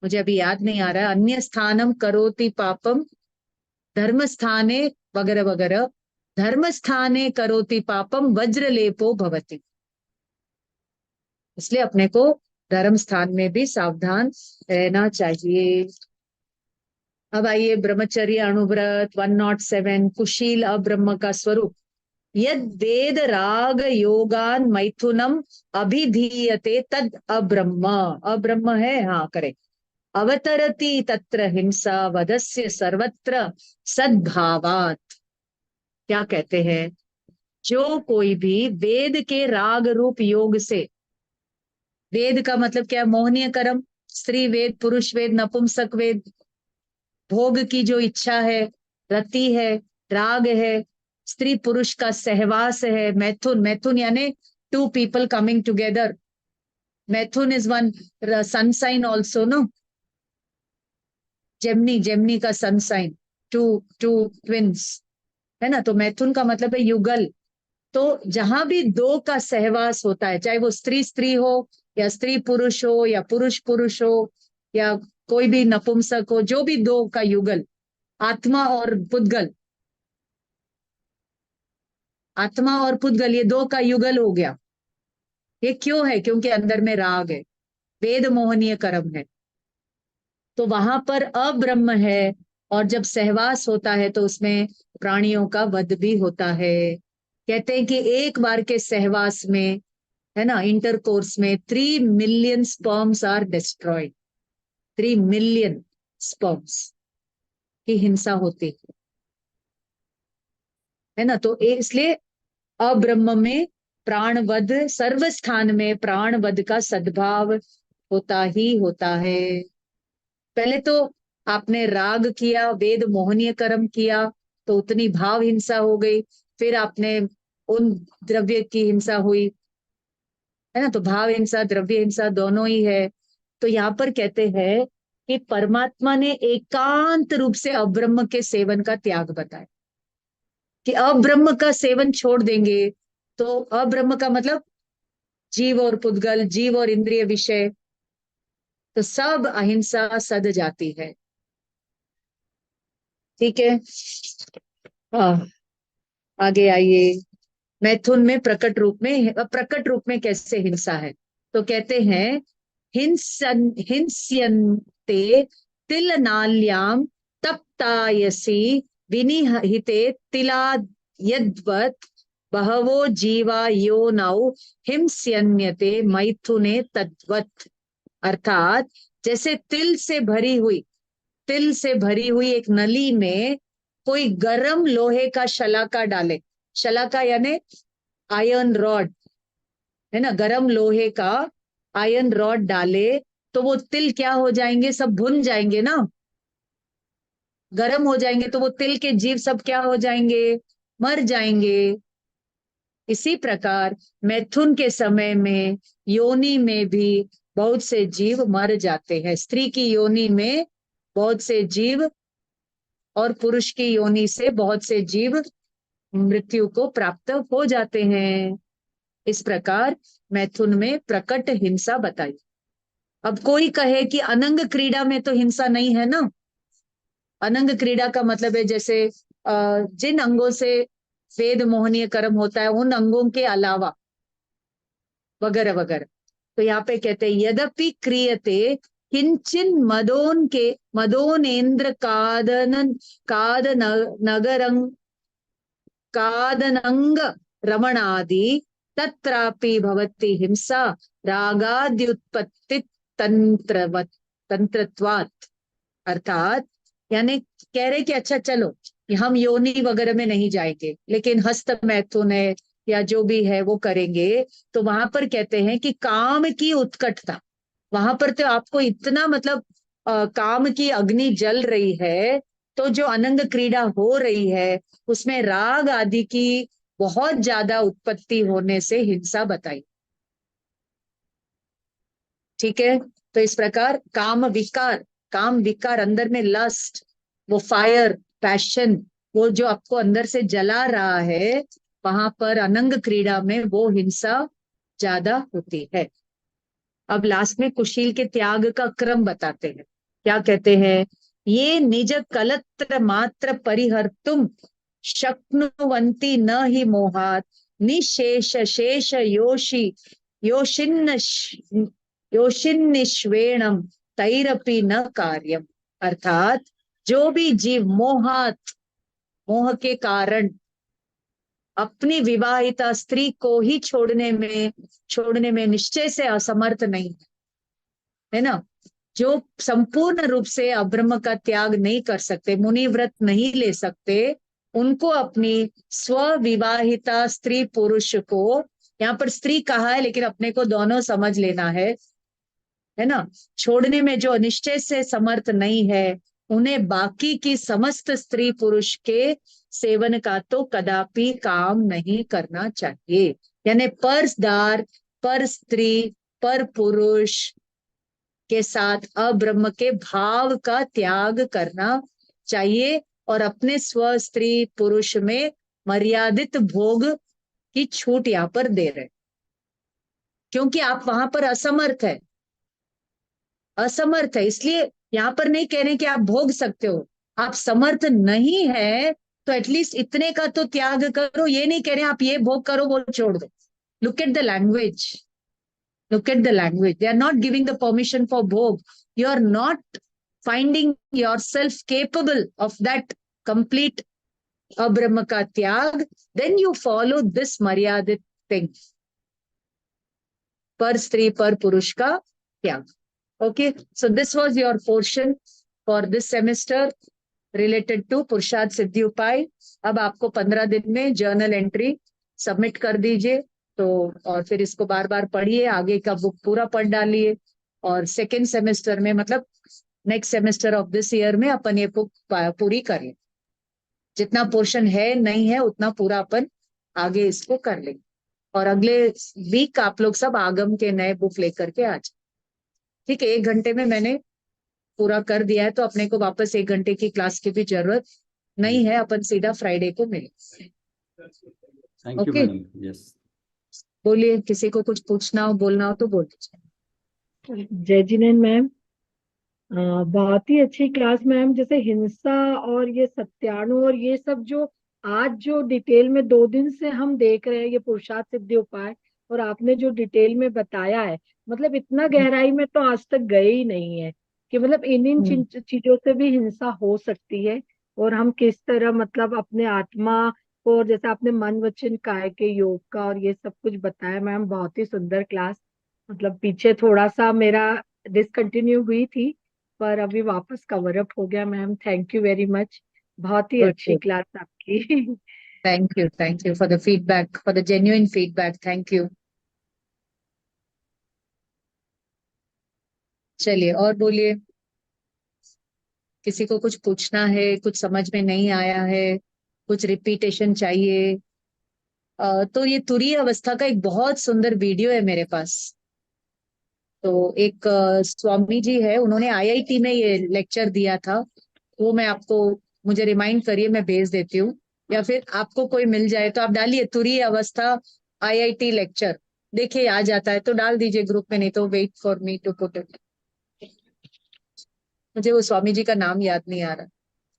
मुझे अभी याद नहीं आ रहा है। अन्य स्थानम करोति पापम धर्म स्थाने वगैरह वगैरह, धर्म स्थाने करोति पापम वज्र लेपो भवति। इसलिए अपने को धर्म स्थान में भी सावधान रहना चाहिए। अब आइए ब्रह्मचर्य अणुव्रत 107 कुशील अब्रह्म का स्वरूप। यद वेद राग योगान मैथुनम अभिधीयते तद अब्रह्म। अब्रह्म है, हाँ करे। अवतरति तत्र हिंसा वधस्य सर्वत्र सद्भावात। क्या कहते हैं? जो कोई भी वेद के राग रूप योग से, वेद का मतलब क्या है? मोहनीय कर्म, स्त्री वेद, पुरुष वेद, नपुंसक वेद, भोग की जो इच्छा है, रति है, राग है, स्त्री पुरुष का सहवास है, मैथुन। मैथुन यानी टू पीपल कमिंग टुगेदर। मैथुन is one sun sign also, no? Gemini, Gemini का sun sign, two two twins, है ना? तो मैथुन का मतलब है युगल। तो जहां भी दो का सहवास होता है, चाहे वो स्त्री स्त्री हो या स्त्री पुरुष हो या पुरुष पुरुष हो या कोई भी नपुंसक हो, जो भी दो का युगल, आत्मा और पुद्गल, आत्मा और पुद्गल, ये दो का युगल हो गया। ये क्यों है? क्योंकि अंदर में राग है, वेद मोहनीय कर्म है, तो वहां पर अब्रह्म है। और जब सहवास होता है तो उसमें प्राणियों का वध भी होता है। कहते हैं कि एक बार के सहवास में, है ना, इंटरकोर्स में 3 million sperms are destroyed. 3 million sperms की हिंसा होती है ना? तो इसलिए अब्रह्म में प्राणवध, सर्व स्थान में प्राणवध का सद्भाव होता ही होता है। पहले तो आपने राग किया, वेद मोहनीय कर्म किया, तो उतनी भाव हिंसा हो गई। फिर आपने उन द्रव्य की हिंसा हुई, है ना? तो भाव हिंसा, द्रव्य हिंसा दोनों ही है। तो यहाँ पर कहते हैं कि परमात्मा ने एकांत रूप से अब्रह्म के सेवन का त्याग बताया, कि अब्रह्म का सेवन छोड़ देंगे तो अब्रह्म का मतलब जीव और पुद्गल, जीव और इंद्रिय विषय, तो सब अहिंसा सद जाती है। ठीक है, हाँ, आगे आइए। मैथुन में प्रकट रूप में कैसे हिंसा है? तो कहते हैं हिंस्यन्ते तिलनाल्याम तप्तायसी विनिहिते तिला यद्वत् बहवो जीवा योनौ हिंस्यन्यते मैथुने तद्वत्। अर्थात जैसे तिल से भरी हुई एक नली में कोई गरम लोहे का शलाका डाले, शलाका यानी आयरन रॉड, है ना? गरम लोहे का आयरन रॉड डाले तो वो तिल क्या हो जाएंगे? सब भुन जाएंगे ना, गरम हो जाएंगे, तो वो तिल के जीव सब क्या हो जाएंगे? मर जाएंगे। इसी प्रकार मैथुन के समय में योनि में भी बहुत से जीव मर जाते हैं। स्त्री की योनि में बहुत से जीव और पुरुष की योनि से बहुत से जीव मृत्यु को प्राप्त हो जाते हैं। इस प्रकार मैथुन में प्रकट हिंसा बताई। अब कोई कहे कि अनंग क्रीड़ा में तो हिंसा नहीं है ना? अनंग क्रीड़ा का मतलब है जैसे जिन अंगों से वेद मोहनीय कर्म होता है उन अंगों के अलावा, वगैरह वगैरह। तो यहाँ पे कहते हैं यद्यपि क्रियते किंचिन मदोनेन्द्र नगरंग कादनंग रमणादि तत्रापि भवति हिंसा रागाद्युत्पत्ति तंत्रत्वात्। अर्थात यानी कह रहे कि अच्छा चलो, हम योनि वगैरह में नहीं जाएंगे, लेकिन हस्त मैथुन है या जो भी है वो करेंगे। तो वहां पर कहते हैं कि काम की उत्कटता, वहां पर तो आपको इतना मतलब काम की अग्नि जल रही है, तो जो अनंग क्रीड़ा हो रही है उसमें राग आदि की बहुत ज्यादा उत्पत्ति होने से हिंसा बताई। ठीक है, तो इस प्रकार काम विकार अंदर में लस्ट, वो फायर पैशन, वो जो आपको अंदर से जला रहा है, वहां पर अनंग क्रीड़ा में वो हिंसा ज्यादा होती है। अब लास्ट में कुशील के त्याग का क्रम बताते हैं। क्या कहते हैं? ये निज कलत्र मात्र परिहर्तुम शक्नुवन्ति न ही मोहात निशेष शेष योषिन्न योषिन्निश्वेणम तैरपि न कार्यम। अर्थात जो भी जीव मोह के कारण अपनी विवाहिता स्त्री को ही छोड़ने में निश्चय से असमर्थ नहीं है ना, जो संपूर्ण रूप से अब्रह्म का त्याग नहीं कर सकते, मुनि व्रत नहीं ले सकते, उनको अपनी स्वविवाहिता स्त्री पुरुष को, यहाँ पर स्त्री कहा है लेकिन अपने को दोनों समझ लेना है ना, छोड़ने में जो निश्चय से समर्थ नहीं है, उन्हें बाकी की समस्त स्त्री पुरुष के सेवन का तो कदापि काम नहीं करना चाहिए। यानी परदार, पर स्त्री, पर पुरुष के साथ अब्रह्म के भाव का त्याग करना चाहिए और अपने स्व स्त्री पुरुष में मर्यादित भोग की छूट यहाँ पर दे रहे, क्योंकि आप वहां पर असमर्थ है, इसलिए यहाँ पर नहीं कह रहे कि आप भोग सकते हो, आप समर्थ नहीं है तो एटलीस्ट इतने का तो त्याग करो। ये नहीं कह रहे आप ये भोग करो वो छोड़ दो। Look at the language, they are not giving the permission for bhog. You are not finding yourself capable of that complete abrahma ka tyag, then you follow this maryadit thing, par stri par purush ka tyag. Okay, so this was your portion for this semester related to पुरुषार्थ सिद्धि उपाय। अब आपको 15 दिन में journal entry submit कर दीजिए, तो और फिर इसको बार बार पढ़िए, आगे का बुक पूरा पढ़ डालिए, और सेकेंड सेमेस्टर में मतलब next semester of this year में अपन ये बुक पूरी कर लें। जितना पोर्शन है नहीं है उतना पूरा अपन आगे इसको कर लेंगे, और अगले वीक आप लोग सब आगम के नए बुक लेकर के आ जाए। ठीक है, 1 घंटे में मैंने पूरा कर दिया है, तो अपने को वापस 1 घंटे की क्लास की भी जरूरत नहीं है, अपन सीधा फ्राइडे को मिले।
Thank you
Okay.
Madam. Yes,
बोलिए, किसी को कुछ पूछना हो बोलना हो तो बोल दीजिए।
जय जिनेन्द्र मैम, बहुत ही अच्छी क्लास मैम। जैसे हिंसा और ये सत्याणु और ये सब जो आज जो डिटेल में 2 दिन से हम देख रहे हैं, ये पुरुषार्थ सिद्धि उपाय, और आपने जो डिटेल में बताया है, मतलब इतना गहराई में तो आज तक गए ही नहीं है कि मतलब इन चीजों से भी हिंसा हो सकती है, और हम किस तरह मतलब अपने आत्मा को, जैसे आपने मन वचन काय के योग का और ये सब कुछ बताया मैम, बहुत ही सुंदर क्लास। मतलब पीछे थोड़ा सा मेरा डिसकंटिन्यू हुई थी, पर अभी वापस कवर अप हो गया ma'am. Thank you very much, बहुत ही अच्छी क्लास आपकी।
Thank you for the feedback, for the genuine feedback, thank you. चलिए और बोलिए, किसी को कुछ पूछना है, कुछ समझ में नहीं आया है, कुछ रिपीटेशन चाहिए? तो ये तुरीय अवस्था का एक बहुत सुंदर वीडियो है मेरे पास। तो एक स्वामी जी है, उन्होंने आईआईटी में ये लेक्चर दिया था, वो मैं आपको, मुझे रिमाइंड करिए, मैं भेज देती हूँ, या फिर आपको कोई मिल जाए तो आप डालिए तुरीय अवस्था आईआईटी लेक्चर, देखिए आ जाता है तो डाल दीजिए ग्रुप में, नहीं तो wait for me to put it. मुझे वो स्वामी जी का नाम याद नहीं आ रहा।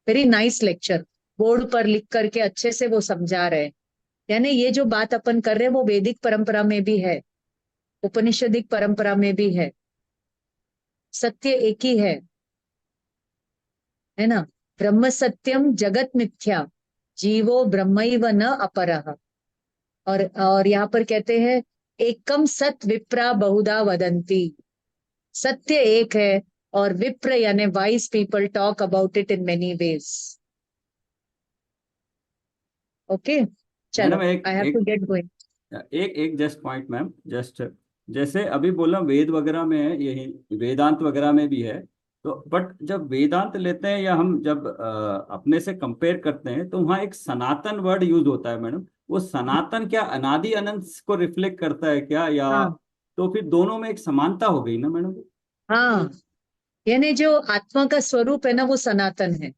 वेरी नाइस लेक्चर, बोर्ड पर लिख करके अच्छे से वो समझा रहे हैं। यानी ये जो बात अपन कर रहे हैं वो वैदिक परंपरा में भी है, उपनिषदिक परंपरा में भी है, सत्य एक ही है ना। ब्रह्म सत्यम जगत मिथ्या, जीवो ब्रह्मैव न अपरः। और यहाँ पर कहते हैं एकम सत विप्रा बहुधा वदंती, सत्य एक है और विप्र यानी wise people talk about it in many ways. Okay, चलो,
मैडम एक
I have to get going.
एक जस्ट पॉइंट मैम, जस्ट जैसे अभी बोला वेद वगैरह में है, यही वेदांत वगैरह में भी है, तो बट जब वेदांत लेते हैं या हम जब अपने से कंपेयर करते हैं, तो वहाँ एक सनातन वर्ड यूज होता है मैडम। वो सनातन क्या अनादि अनंत को रिफ्लेक्ट करता है क्या, या
हाँ
तो फिर दोनों में एक समानता हो गई ना मैडम?
हाँ, यानी जो आत्मा का स्वरूप है ना वो सनातन है,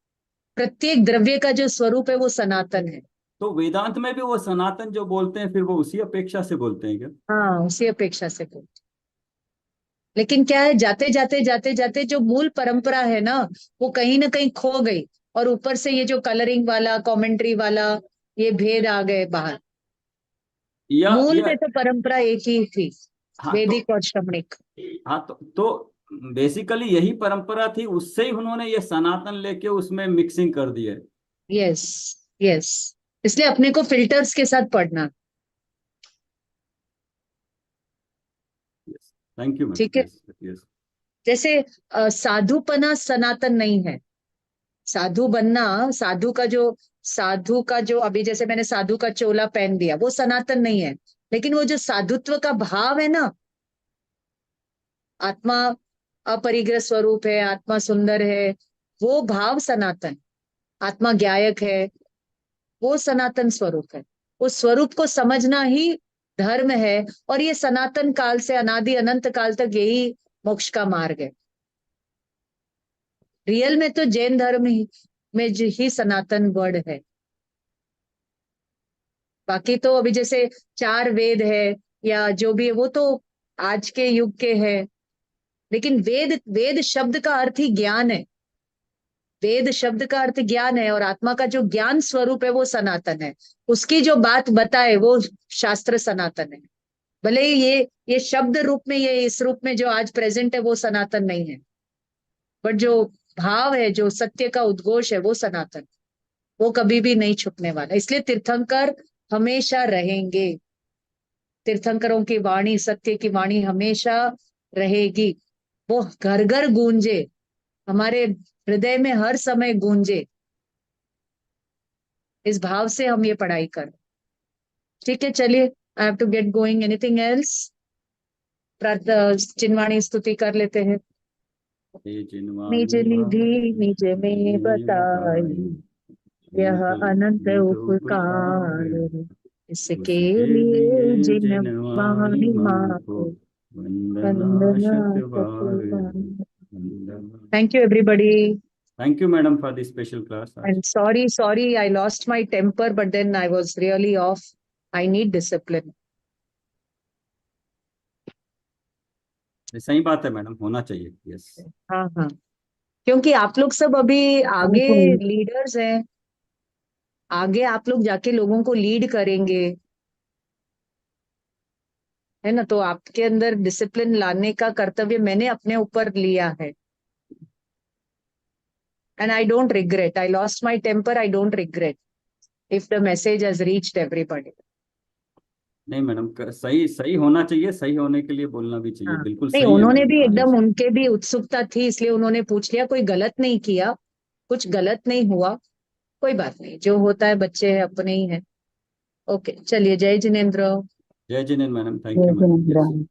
प्रत्येक द्रव्य का जो स्वरूप है वो सनातन है।
तो वेदांत में भी वो सनातन जो बोलते हैं, फिर वो उसी अपेक्षा से बोलते हैं क्या?
हाँ, उसी अपेक्षा से बोलते, लेकिन क्या है, जाते जाते जाते जाते जो मूल परंपरा है ना वो कहीं ना कहीं खो गई, और ऊपर से ये जो कलरिंग वाला, कमेंट्री वाला, ये भेद आ गए बाहर। मूल
या
में तो परंपरा एक ही थी,
हाँ तो
वैदिक और श्रमणिक।
हाँ तो बेसिकली यही परंपरा थी, उससे ही उन्होंने ये सनातन लेके उसमें मिक्सिंग कर दी है।
यस, यस, इसलिए अपने को फिल्टर्स के साथ पढ़ना।
थैंक यू
ठीक
मैडम।
है,
यस यस।
जैसे साधुपना सनातन नहीं है। साधु बनना, साधु का जो अभी जैसे मैंने साधु का चोला पहन दिया, वो सनातन नहीं है। लेकिन वो जो साधुत्व का भाव है ना, आत्मा अपरिग्रह स्वरूप है, आत्मा सुंदर है, वो भाव सनातन। आत्मा ज्ञायक है, वो सनातन स्वरूप है। उस स्वरूप को समझना ही धर्म है। और ये सनातन काल से, अनादि अनंत काल तक यही मोक्ष का मार्ग है। रियल में तो जैन धर्म ही सनातन वर्ड है। बाकी तो अभी जैसे चार वेद है या जो भी है, वो तो आज के युग के है। लेकिन वेद वेद शब्द का अर्थ ही ज्ञान है। वेद शब्द का अर्थ ज्ञान है, और आत्मा का जो ज्ञान स्वरूप है वो सनातन है। उसकी जो बात बताए वो शास्त्र सनातन है। भले ही ये शब्द रूप में, ये इस रूप में जो आज प्रेजेंट है वो सनातन नहीं है, बट जो भाव है, जो सत्य का उद्घोष है वो सनातन। वो कभी भी नहीं छुपने वाला। इसलिए तीर्थंकर हमेशा रहेंगे। तीर्थंकरों की वाणी, सत्य की वाणी हमेशा रहेगी। वो घर घर गूंजे, हमारे हृदय में हर समय गूंजे। इस भाव से हम ये पढ़ाई कर। ठीक है, चलिए, I have to get going. Anything else? चिन्वाणी स्तुति कर लेते हैं।
ये
निज
जिनवाणी
निधि निज में
में
बताई,
बताई,
यह
इनको
अनंत
अनंत उपकार,
उपकार। इसके
उसके
लिए
लिए
जिन
जिनवाणी
वाणी
माँ को
माको
वंदना
वंदना
शतबार।
सतुबार।
वंदना।
Thank you everybody.
Thank you madam for the special class आज।
And sorry, I lost my temper, but then I was really off. I need discipline.
ये सही बात है मैडम, होना चाहिए। यस।
हाँ हाँ, क्योंकि आप लोग सब अभी आगे
बिल्कुल।
लीडर्स हैं। आगे आप लोग जाके लोगों को लीड करेंगे, है ना? तो आपके अंदर डिसिप्लिन लाने का कर्तव्य मैंने अपने ऊपर लिया है। And I don't regret. I lost my temper. I don't regret if the message has reached everybody.
नहीं मैडम, सही सही होना चाहिए, सही होने के लिए बोलना भी चाहिए।
हाँ,
बिल्कुल
नहीं,
सही है
उन्होंने
मैडम,
भी
आगे
एकदम,
से।
उनके भी उत्सुकता थी इसलिए उन्होंने पूछ लिया। कोई गलत नहीं किया, कुछ गलत नहीं हुआ। कोई बात नहीं, जो होता है बच्चे हैं, अपने ही हैं। ओके, चलिए, जय जिनेन्द्र।
जय जिनेन्द्र मैडम, थैंक
जय
यू मैडम। यस।
जिनेन्द्र।